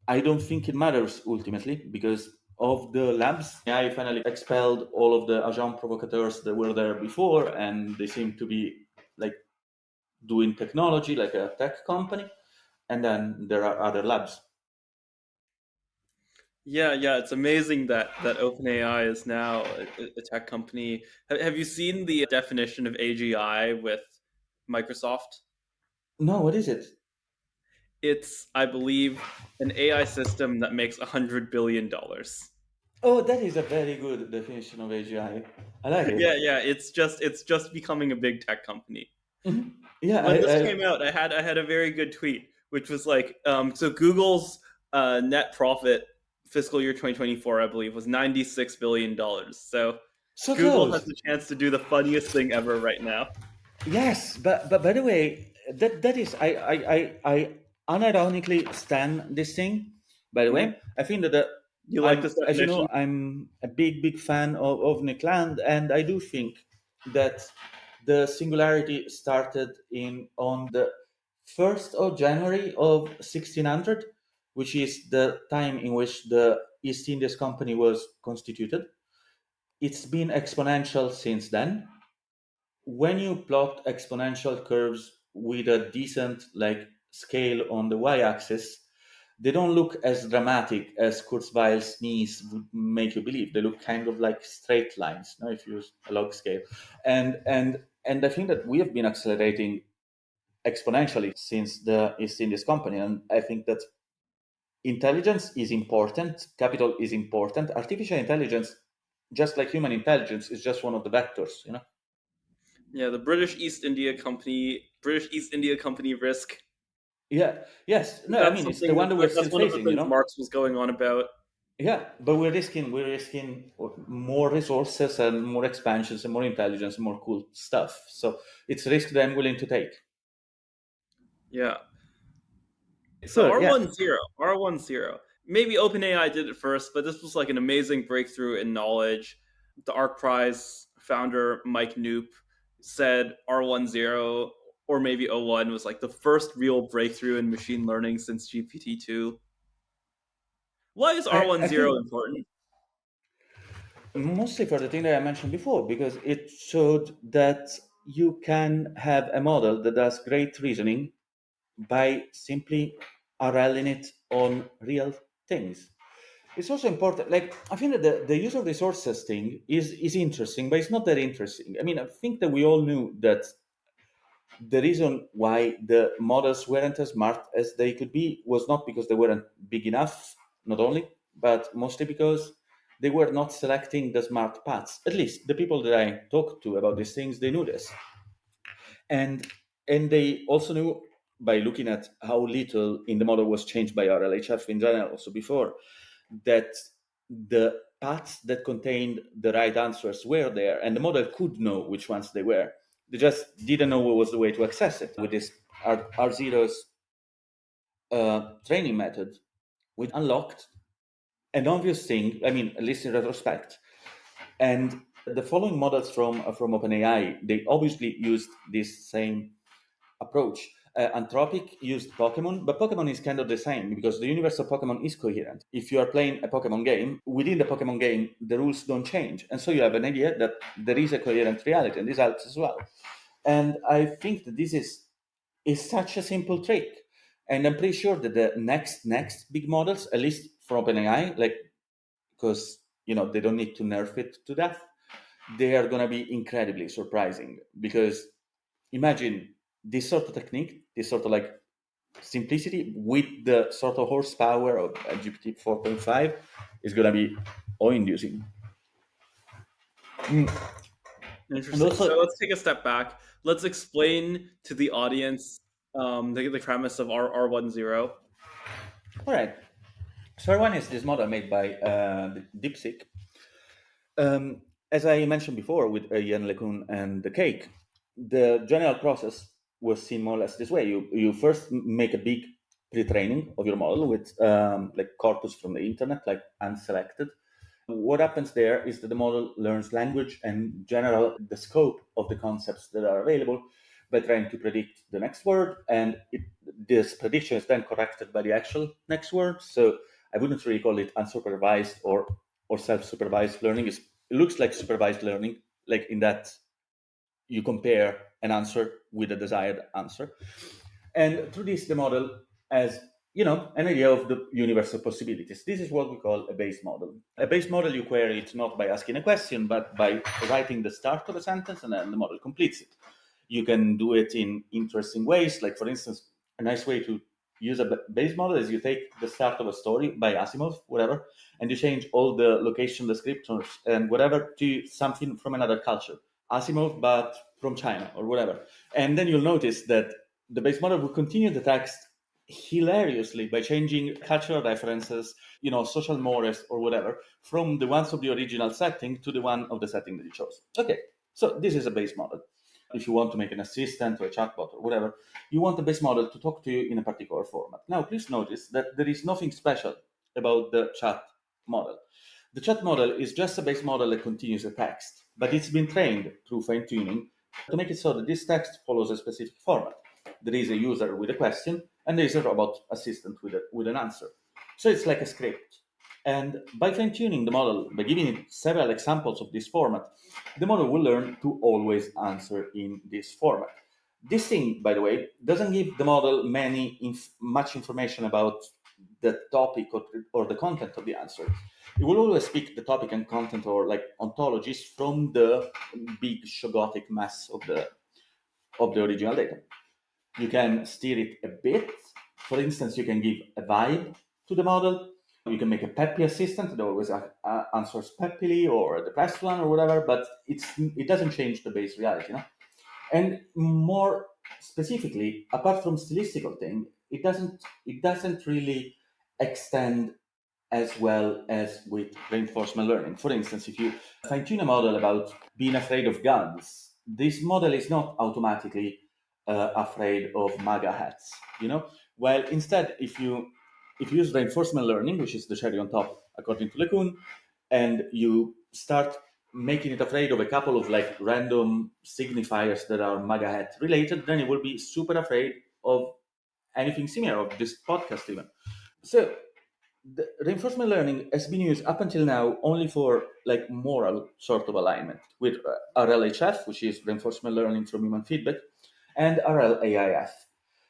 I don't think it matters ultimately because of the labs. I finally expelled all of the agent provocateurs that were there before, and they seem to be like doing technology like a tech company. And then there are other labs. Yeah, yeah, it's amazing that OpenAI is now a tech company. Have you seen the definition of AGI with Microsoft? No, what is it? It's, I believe, an AI system that makes $100 billion. Oh, that is a very good definition of AGI. I like Yeah, it. yeah, it's just becoming a big tech company. Mhm. Yeah, When this came out, I had a very good tweet, which was like, so Google's net profit fiscal year 2024, I believe, was $96 billion. So so Google has close. the chance to do the funniest thing ever right now. Yes, but by the way, that is I unironically stand this thing. By the Mhm. way, I think that You like I'm, this as you definition? know, I'm a big fan of Nick Land, and I do think that the singularity started in on the 1st of January of 1600, which is the time in which the East Indies Company was constituted. It's been exponential since then. When you plot exponential curves with a decent like scale on the y-axis, they don't look as dramatic as Kurzweil's sneeze would make you believe. They look kind of like straight lines, no, if you use a log scale. And I think that we have been accelerating exponentially since the East Indies Company. And I think that intelligence is important, capital is important. Artificial intelligence, just like human intelligence, is just one of the vectors, you know? Yeah, the British East India Company risk. Yeah. Yes. No. I That's mean, it's the something one that we're that's still one of the facing. You things know. Marx was going on about. Yeah. But we're risking more resources and more expansions and more intelligence and more cool stuff. So it's a risk that I'm willing to take. Yeah. So Good. Yeah. R10. Maybe OpenAI did it first, but this was like an amazing breakthrough in knowledge. The Arc Prize founder Mike Knoop said R10 or maybe O1 was like the first real breakthrough in machine learning since GPT-2. Why is I R10 think important? mostly for the thing that I mentioned before, because it showed that you can have a model that does great reasoning by simply RLing it on real things. It's also important. Like I think that the use of resources thing is interesting, but it's not that interesting. I mean, I think that we all knew that the reason why the models weren't as smart as they could be was not because they weren't big enough, not only, but mostly because they were not selecting the smart paths. At least the people that I talked to about these things, they knew this, and and they also knew by looking at how little in the model was changed by RLHF in general, also before, that the paths that contained the right answers were there, and the model could know which ones they were. They just didn't know what was the way to access it. With this R0's training method, we unlocked an obvious thing, I mean, at least in retrospect. And the following models from OpenAI, they obviously used this same approach. Anthropic used Pokemon, but Pokemon is kind of the same because the universe of Pokemon is coherent. If you are playing a Pokemon game, within the Pokemon game, the rules don't change. And so you have an idea that there is a coherent reality, and this helps as well. And I think that this is such a simple trick. And I'm pretty sure that the next big models, at least from OpenAI, like because they don't need to nerf it to death, they are gonna be incredibly surprising because imagine this sort of technique, this sort of like simplicity with the sort of horsepower of GPT 4.5 is going to be awe-inducing. And Interesting. So also, let's take a step back. Let's explain to the audience the premise of R10. all right. So one is this model made by DeepSeek. As I mentioned before with Ian LeCun and the cake, the general process was seen more or less this way. You first make a big pre-training of your model with like corpus from the internet, like unselected, What happens there is that the model learns language and general the scope of the concepts that are available by trying to predict the next word, and this prediction is then corrected by the actual next word. So I wouldn't really call it unsupervised or self-supervised learning. It looks like supervised learning, like in that you compare an answer with a desired answer. And through this, the model has, an idea of the universe of possibilities. This is what we call a base model. A base model, you query it not by asking a question, but by writing the start of a sentence, and then the model completes it. You can do it in interesting ways. Like, for instance, a nice way to use a base model is you take the start of a story by Asimov, whatever, and you change all the location descriptors and whatever to something from another culture. Asimov, but from China or whatever. And then you'll notice that the base model will continue the text hilariously by changing cultural references, social mores or whatever, from the ones of the original setting to the one of the setting that you chose. Okay, so this is a base model. If you want to make an assistant or a chatbot or whatever, you want the base model to talk to you in a particular format. Now, please notice that there is nothing special about the chat model. The chat model is just a base model that continues a text, but it's been trained through fine-tuning to make it so that this text follows a specific format. There is a user with a question, and there is a robot assistant with an answer. So it's like a script. And by fine-tuning the model, by giving it several examples of this format, the model will learn to always answer in this format. This thing, by the way, doesn't give the model much information about the topic or the content of the answer. It will always pick the topic and content, or like ontologies, from the big Shogotic mess of the original data. You can steer it a bit. For instance, you can give a vibe to the model. You can make a peppy assistant that always answers peppily, or a depressed one or whatever, but it doesn't change the base reality. And more specifically, apart from stilistical thing, it doesn't really extend as well as with reinforcement learning. For instance, if you fine-tune a model about being afraid of guns, this model is not automatically afraid of MAGA hats, While instead, if you use reinforcement learning, which is the cherry on top, according to LeCun, and you start making it afraid of a couple of like random signifiers that are MAGA hat related, then it will be super afraid of anything similar, of this podcast even. So the reinforcement learning has been used up until now only for like moral sort of alignment with RLHF, which is reinforcement learning from human feedback, and RLAIF.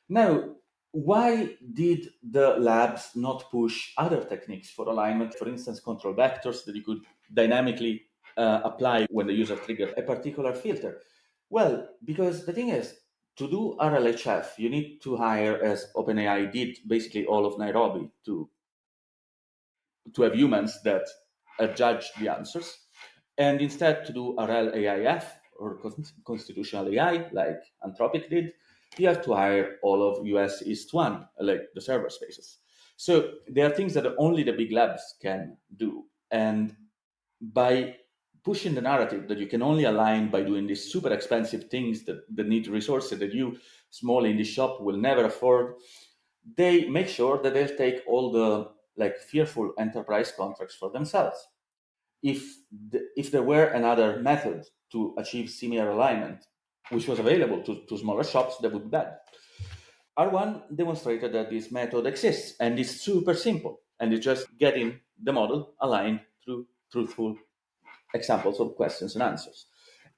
Now, why did the labs not push other techniques for alignment? For instance, control vectors that you could dynamically apply when the user triggered a particular filter. Well, because the thing is, to do RLHF, you need to hire, as OpenAI did, basically all of Nairobi to have humans that judge the answers. And instead, to do RLAIF, or constitutional AI, like Anthropic did, you have to hire all of US East 1, like the server spaces. So there are things that only the big labs can do. And by pushing the narrative that you can only align by doing these super expensive things that need resources that you, small indie shop, will never afford, they make sure that they'll take all the like fearful enterprise contracts for themselves. If there were another method to achieve similar alignment, which was available to smaller shops, that would be bad. R1 demonstrated that this method exists and is super simple, and it's just getting the model aligned through truthful examples of questions and answers.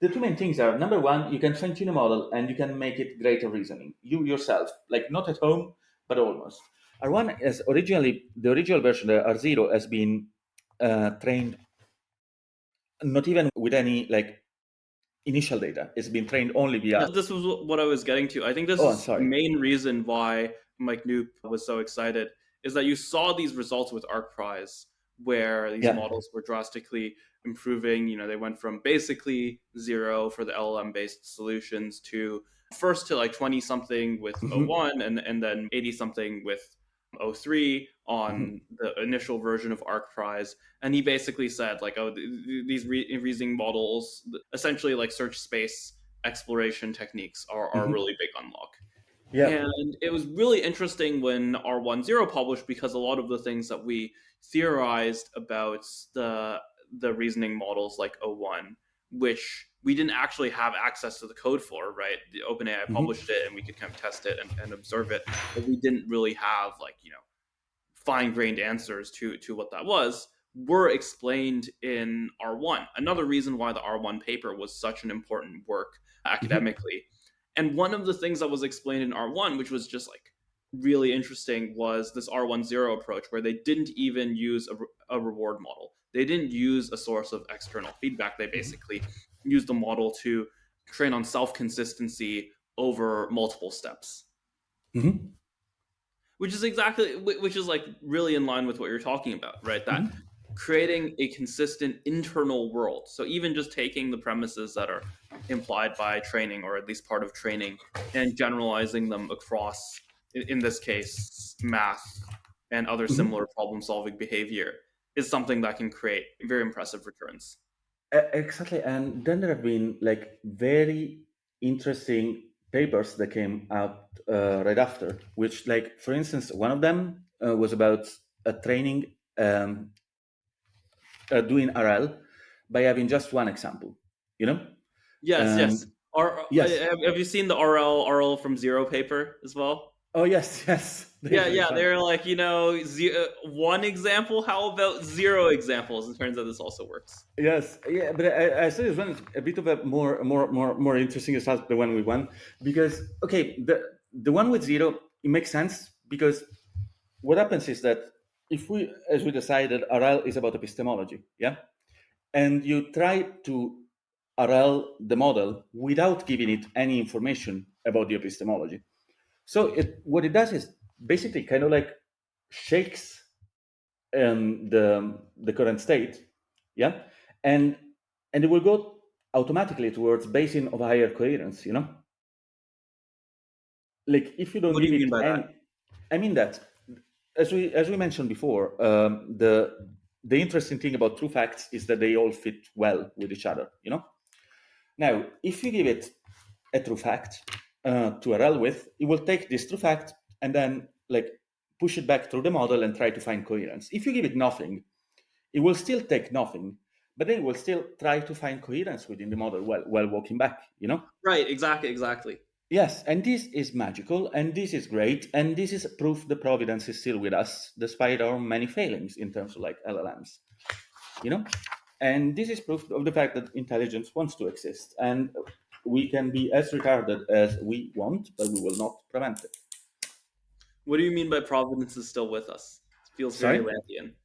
The two main things are, number one, you can fine-tune a model and you can make it great at reasoning. You yourself, like not at home, but almost. R1 is the original version, the R0, has been trained not even with any like initial data. It's been trained only via. This was what I was getting to. I think this is the main reason why Mike Knoop was so excited, is that you saw these results with ArcPrize, where these models were drastically improving. They went from basically 0 for the LLM-based solutions to first to like 20 something with O1, and then 80 something with O3 on the initial version of ArcPrize. And he basically said like, these reasoning models, essentially like search space exploration techniques, are a really big unlock. And it was really interesting when R10 published, because a lot of the things that we theorized about the reasoning models like O1, which we didn't actually have access to the code for, right? The OpenAI published it, and we could kind of test it and observe it, but we didn't really have like fine-grained answers to what that was. Were explained in R1. Another reason why the R1 paper was such an important work Mm-hmm. academically. And one of the things that was explained in R1, which was just like really interesting, was this R10 approach, where they didn't even use a reward model. They didn't use a source of external feedback. They basically used the model to train on self consistency over multiple steps, Mm-hmm. which is like really in line with what you're talking about, right? That Mm-hmm. creating a consistent internal world. So even just taking the premises that are implied by training, or at least part of training, and generalizing them across, in this case, math and other Mm-hmm. similar problem solving behavior, is something that can create very impressive returns. Exactly. And then there have been like very interesting papers that came out right after, which, like, for instance, one of them was about a training doing RL by having just one example, you know? Yes, yes. Um, yes. Have you seen the RL from Zero paper as well? Oh, yes, yes. That is Yeah, very yeah, fun. they're like, one example. How about zero examples? It turns out this also works. Yes, yeah, but I say this one is a bit of a more interesting result than the one with one, because okay, the one with zero, it makes sense because what happens is that if we, as we decided, RL is about epistemology, yeah, and you try to RL the model without giving it any information about the epistemology, so what it does is basically kind of like shakes the current state, yeah, and it will go automatically towards basin of higher coherence, like if you don't What do give you mean it by that? any. I mean that, as we mentioned before, the interesting thing about true facts is that they all fit well with each other, now if you give it a true fact to RL with, it will take this true fact and then like push it back through the model and try to find coherence. If you give it nothing, it will still take nothing, but then it will still try to find coherence within the model while walking back. Right, exactly, exactly. Yes, and this is magical, and this is great, and this is proof the providence is still with us, despite our many failings in terms of like LLMs, you know? And this is proof of the fact that intelligence wants to exist, and we can be as retarded as we want, but we will not prevent it. What do you mean by providence is still with us? It feels very Sorry? Landian.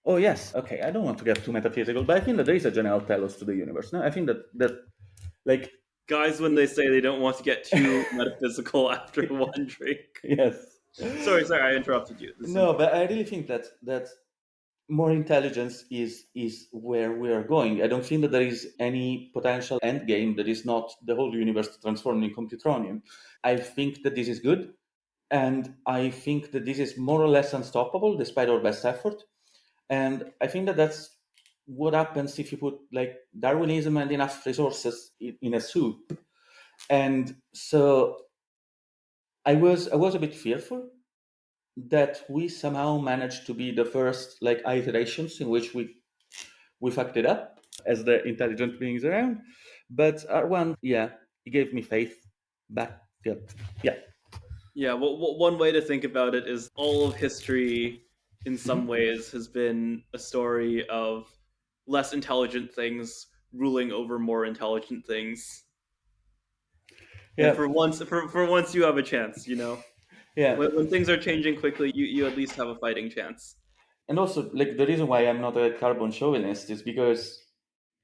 Oh, yes. Okay, I don't want to get too metaphysical, but I think that there is a general telos to the universe. No, I think that like, Guys, when they say they don't want to get too metaphysical after one drink. yes. Sorry, I interrupted you. This is No, important. but I really think that more intelligence is where we are going. I don't think that there is any potential end game that is not the whole universe transformed in computronium. I think that this is good, and I think that this is more or less unstoppable despite our best effort. And I think that that's what happens if you put like Darwinism and enough resources in a soup. And so I was a bit fearful that we somehow managed to be the first like iterations in which we fucked it up as the intelligent beings around. But R1, yeah, it gave me faith back. Yeah, yeah. Yeah, well, one way to think about it is all of history, in some Mhm. ways, has been a story of less intelligent things ruling over more intelligent things. And Yeah, for once, you have a chance. yeah. When things are changing quickly, you at least have a fighting chance. And also, like the reason why I'm not a carbon chauvinist is because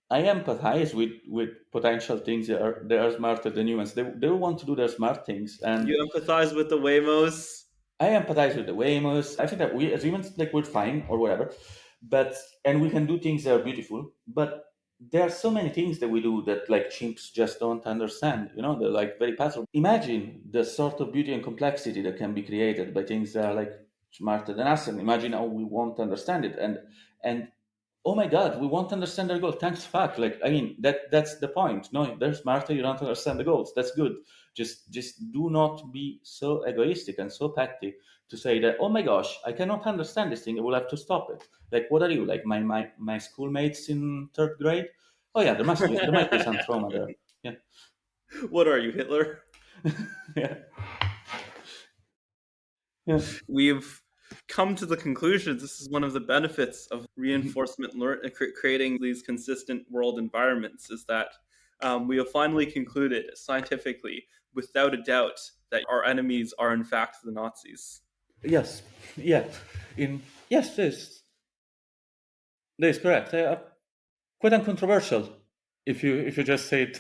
I empathize with potential things that are smarter than humans. They want to do their smart things, and You empathize with the Waymos. I empathize with the Waymos. I think that we as humans, like, we're fine or whatever, but and we can do things that are beautiful. But there are so many things that we do that like chimps just don't understand. They're like very passive. Imagine the sort of beauty and complexity that can be created by things that are like smarter than us, and imagine how we won't understand it. And oh my God, we won't understand their goal. Thanks, fuck. Like, I mean, that's the point. No, they're smarter. You don't understand the goals. That's good. Just do not be so egoistic and so petty to say that, oh my gosh, I cannot understand this thing. I will have to stop it. Like, what are you, like my schoolmates in third grade? Oh yeah, there might be some trauma there. Yeah. What are you, Hitler? Yeah. Yeah. We've come to the conclusion this is one of the benefits of reinforcement creating these consistent world environments is that we have finally concluded scientifically, without a doubt, that our enemies are in fact the Nazis. Yes. Yeah. Yes, this is correct. Quite uncontroversial if you just say it.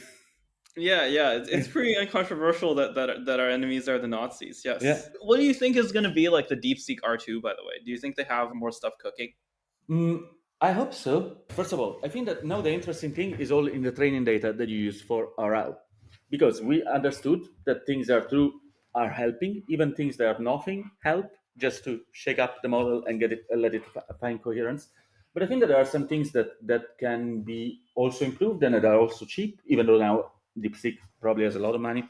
Yeah, it's pretty uncontroversial that our enemies are the Nazis. Yes. Yeah. What do you think is going to be like the DeepSeek R2? By the way, do you think they have more stuff cooking? I hope so. First of all, I think that now the interesting thing is all in the training data that you use for RL, because we understood that things that are true are helping, even things that are nothing help, just to shake up the model and get it, let it find coherence. But I think that there are some things that can be also improved and that are also cheap, even though now DeepSeek probably has a lot of money.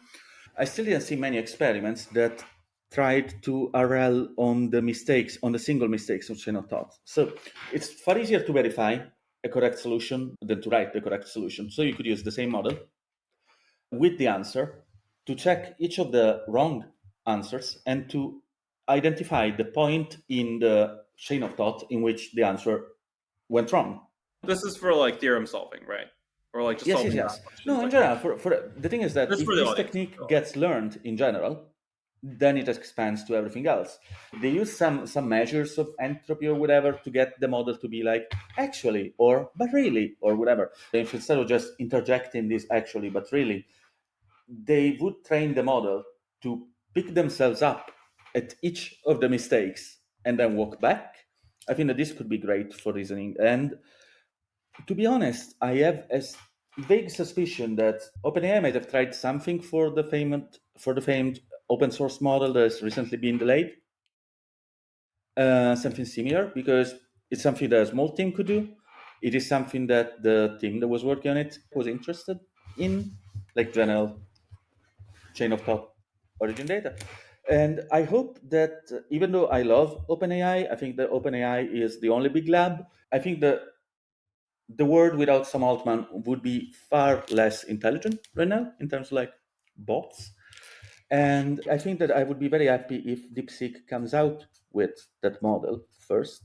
I still didn't see many experiments that tried to RL on the mistakes, on the single mistakes of chain of thought. So it's far easier to verify a correct solution than to write the correct solution. So you could use the same model with the answer to check each of the wrong answers and to identify the point in the chain of thought in which the answer went wrong. This is for like theorem solving, right? Or like just Yes, solving yes. math No, questions. in Like, general, for the thing is that just if for the this audience. technique gets learned in general, then it expands to everything else. They use some measures of entropy or whatever to get the model to be like actually or but really or whatever. If instead of just interjecting this actually but really, they would train the model to pick themselves up at each of the mistakes and then walk back. I think that this could be great for reasoning. And to be honest, I have a vague suspicion that OpenAI might have tried something for the famed open source model that has recently been delayed. Something similar, because it's something that a small team could do. It is something that the team that was working on it was interested in, like general chain of thought origin data. And I hope that even though I love OpenAI, I think that OpenAI is the only big lab. I think that the world without Sam Altman would be far less intelligent right now in terms of like bots. And I think that I would be very happy if DeepSeek comes out with that model first,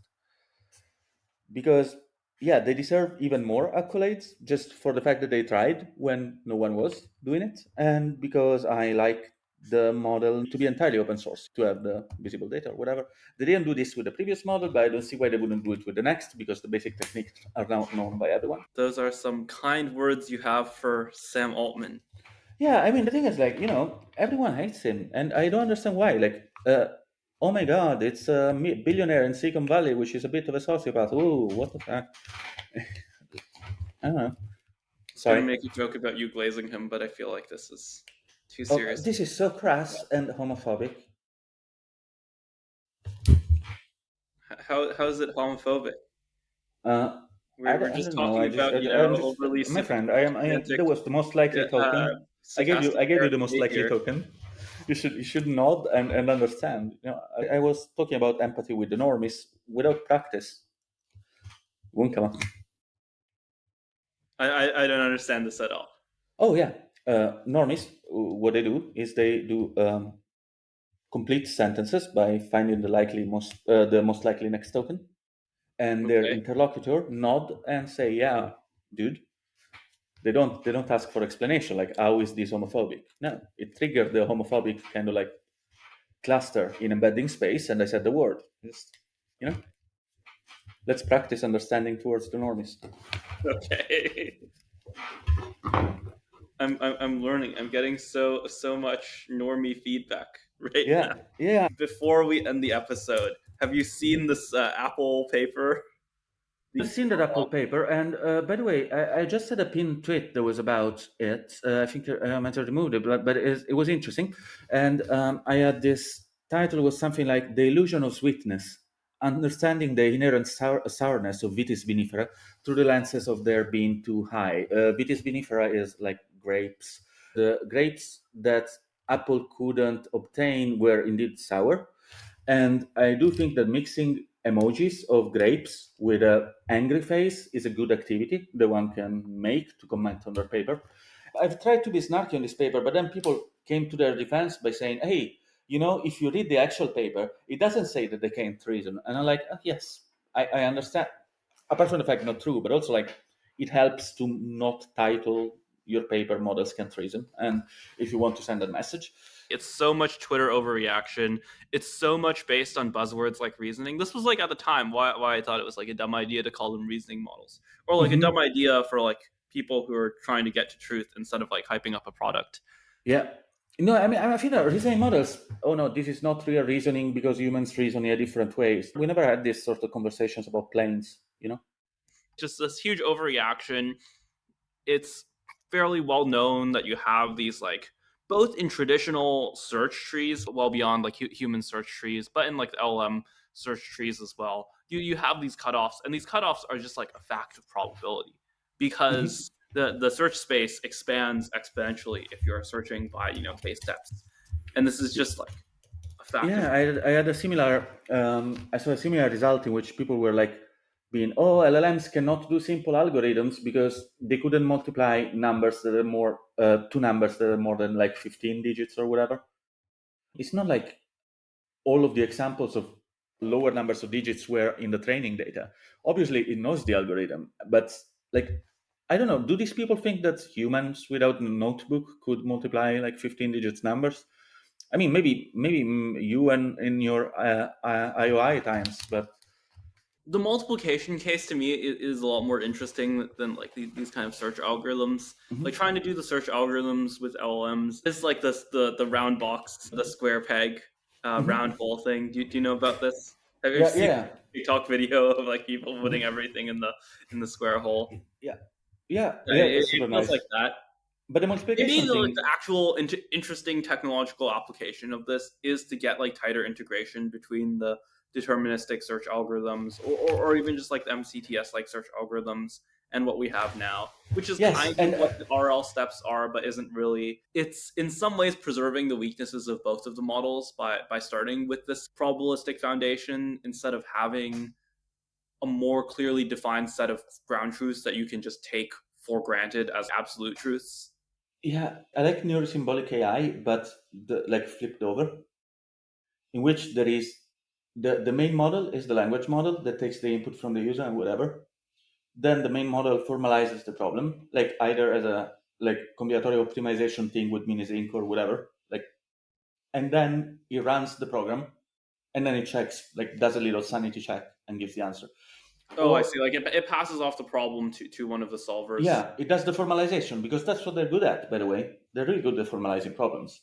because yeah, they deserve even more accolades just for the fact that they tried when no one was doing it, and because I like the model to be entirely open source, to have the visible data or whatever. They didn't do this with the previous model, but I don't see why they wouldn't do it with the next, because the basic techniques are now known by everyone. Those are some kind words you have for Sam Altman. Yeah, I mean, the thing is, like, everyone hates him, and I don't understand why. Like, oh my God, it's a billionaire in Silicon Valley, which is a bit of a sociopath. Ooh, what the fuck? I don't know. I was going to Sorry. make a joke about you glazing him, but I feel like this is too Oh, serious. this is so crass and homophobic. How is it homophobic? Uh, We're I just don't know. talking about, I'm just, overly my friend. I am. semantic, That was the most likely token. stochastic I gave you the most likely behavior. token. You should nod and understand. I was talking about empathy with the normies without practice. Won't come up. I don't understand this at all. Oh yeah, normies. What they do is they do complete sentences by finding the most likely next token, and their Okay. interlocutor nod and say, "Yeah, dude." They don't ask for explanation like how is this homophobic. No, it triggered the homophobic kind of like cluster in embedding space, and I said the word. Just, let's practice understanding towards the normies. Okay. I'm learning. I'm getting so much normie feedback right now. Yeah. Before we end the episode, have you seen this Apple paper? I've seen that Apple paper, and by the way, I just had a pinned tweet that was about it. I think I meant to remove it, but it was interesting. And I had this title was something like "The Illusion of Sweetness: understanding the inherent sourness of Vitis vinifera through the lenses of their being too high. Vitis vinifera is like grapes. The grapes that Apple couldn't obtain were indeed sour. And I do think that mixing emojis of grapes with an angry face is a good activity that one can make to comment on their paper. I've tried to be snarky on this paper, but then people came to their defense by saying, hey, if you read the actual paper, it doesn't say that they can't treason. And I'm like, yes, I understand. Apart from the fact not true, but also like it helps to not title your paper models can treason. And if you want to send that message, it's so much Twitter overreaction. It's so much based on buzzwords like reasoning. This was like at the time why I thought it was like a dumb idea to call them reasoning models, or like a dumb idea for like people who are trying to get to truth instead of like hyping up a product. Yeah. No, I mean, I feel that reasoning models, oh no, this is not real reasoning because humans reason in a different ways. We never had this sort of conversations about planes, Just this huge overreaction. It's fairly well known that you have these like both in traditional search trees, well beyond like human search trees, but in like the LLM search trees as well. You have these cutoffs, and these cutoffs are just like a fact of probability because the search space expands exponentially if you're searching by k steps, and this is just like a fact. Yeah, I had a similar. I saw a similar result in which people were like, being, LLMs cannot do simple algorithms because they couldn't multiply numbers that are more two numbers that are more than like 15 digits or whatever. It's not like all of the examples of lower numbers of digits were in the training data. Obviously, it knows the algorithm, but like, I don't know. Do these people think that humans without a notebook could multiply like 15 digits numbers? I mean, maybe you and in your IOI times, but the multiplication case to me is a lot more interesting than like these kind of search algorithms. Like trying to do the search algorithms with LLMs is like this the round box, the square peg, round hole thing. Do you know about this? Have you seen yeah, a TikTok video of like people putting everything in the square hole? yeah, It it's super feels nice. like that. But the Maybe multiplication like thing, the actual interesting technological application of this is to get like tighter integration between the deterministic search algorithms or even just like the MCTS like search algorithms and what we have now, which is kind yes, of and what the RL steps are, but isn't really. It's in some ways preserving the weaknesses of both of the models by starting with this probabilistic foundation instead of having a more clearly defined set of ground truths that you can just take for granted as absolute truths. yeah, I like neurosymbolic AI, but like flipped over, in which there is the main model is the language model that takes the input from the user and whatever. Then the main model formalizes the problem, like either as a like combinatorial optimization thing with Minisync or whatever, like, and then it runs the program, and then it checks, like, does a little sanity check and gives the answer. Oh, I Or see. Like it passes off the problem to one of the solvers. yeah, it does the formalization because that's what they're good at. By the way, they're really good at formalizing problems.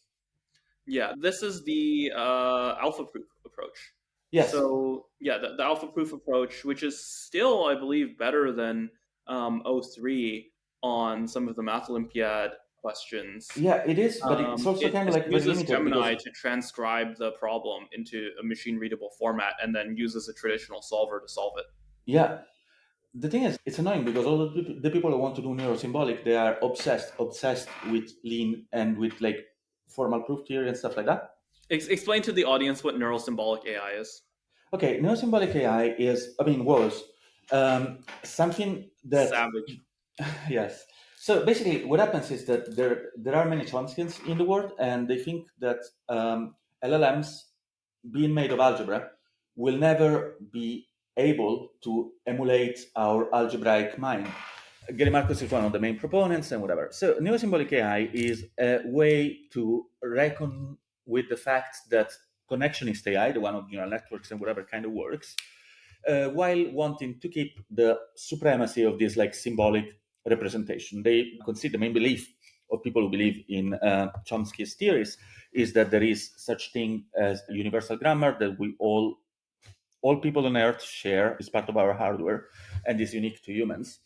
Yeah, this is the alpha proof approach. Yes. So yeah, the alpha proof approach, which is still, I believe, better than O3 on some of the Math Olympiad questions. Yeah, it is, but it's also It kind of just like very uses limited because Gemini to transcribe the problem into a machine readable format and then uses a traditional solver to solve it. yeah, the thing is, it's annoying because all the people who want to do neurosymbolic, they are obsessed with lean and with like formal proof theory and stuff like that. Explain to the audience what neural symbolic AI is. Okay, neurosymbolic AI is, I mean, was something that Savage. yes. So basically, what happens is that there are many Chomskyans in the world, and they think that LLMs, being made of algebra, will never be able to emulate our algebraic mind. Gary Marcus is one of the main proponents and whatever. So neurosymbolic AI is a way to reckon with the fact that connectionist AI, the one of neural networks and whatever kind of works, while wanting to keep the supremacy of this like symbolic representation. They consider the main belief of people who believe in Chomsky's theories is that there is such thing as a universal grammar that we all people on earth share, is part of our hardware and is unique to humans.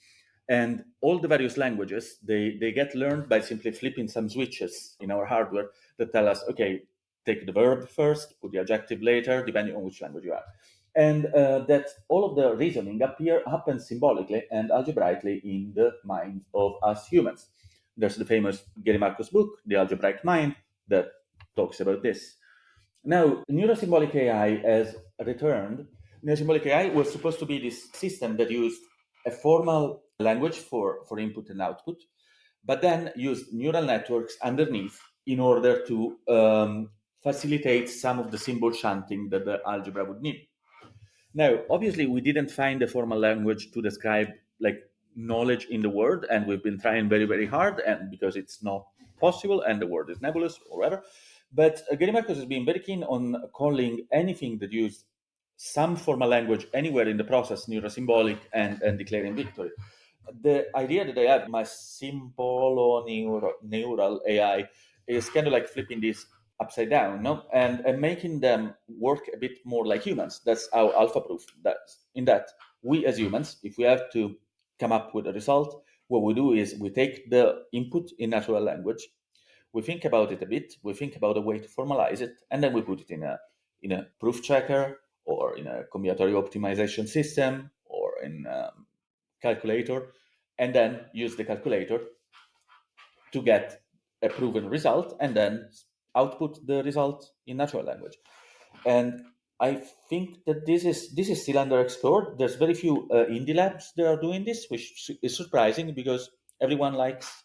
And all the various languages, they get learned by simply flipping some switches in our hardware that tell us, okay, take the verb first, put the adjective later, depending on which language you are. and that all of the reasoning happens symbolically and algebraically in the mind of us humans. There's the famous Gary Marcus book, The Algebraic Mind, that talks about this. Now, neurosymbolic AI has returned. Neurosymbolic AI was supposed to be this system that used a formal language for input and output, but then used neural networks underneath in order to facilitate some of the symbol shunting that the algebra would need. Now, obviously, we didn't find a formal language to describe like knowledge in the world, and we've been trying very, very hard, and because it's not possible, and the word is nebulous or whatever. But Gary Marcus has been very keen on calling anything that used some formal language anywhere in the process neurosymbolic and declaring victory. The idea that I have, my symbolo neural AI, is kind of like flipping this upside down, no, and making them work a bit more like humans. That's how alpha proof does. In that, we as humans, if we have to come up with a result, what we do is we take the input in natural language, we think about it a bit, we think about a way to formalize it, and then we put it in a proof checker or in a combinatorial optimization system or in calculator, and then use the calculator to get a proven result and then output the result in natural language. And I think that this is still underexplored. There's very few indie labs that are doing this, which is surprising because everyone likes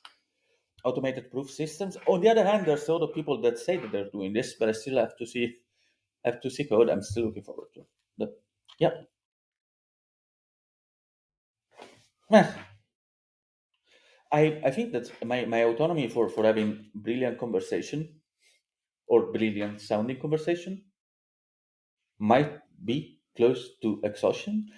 automated proof systems. On the other hand, there's a lot of people that say that they're doing this, but I still have to see code. I'm still looking forward to it. But, yeah. Well, I think that my autonomy for having brilliant conversation or brilliant sounding conversation might be close to exhaustion.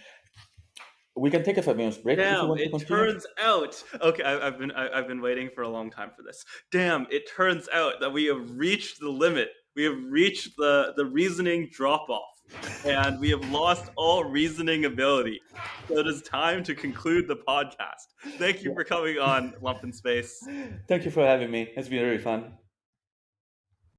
We can take a 5 minutes break if you Damn, want to it continue. turns out. Okay, I've been waiting for a long time for this. Damn, it turns out that we have reached the limit. We have reached the reasoning drop off, and we have lost all reasoning ability. So it is time to conclude the podcast. Thank you Yeah. for coming on Lump in Space. Thank you for having me. It's been really fun.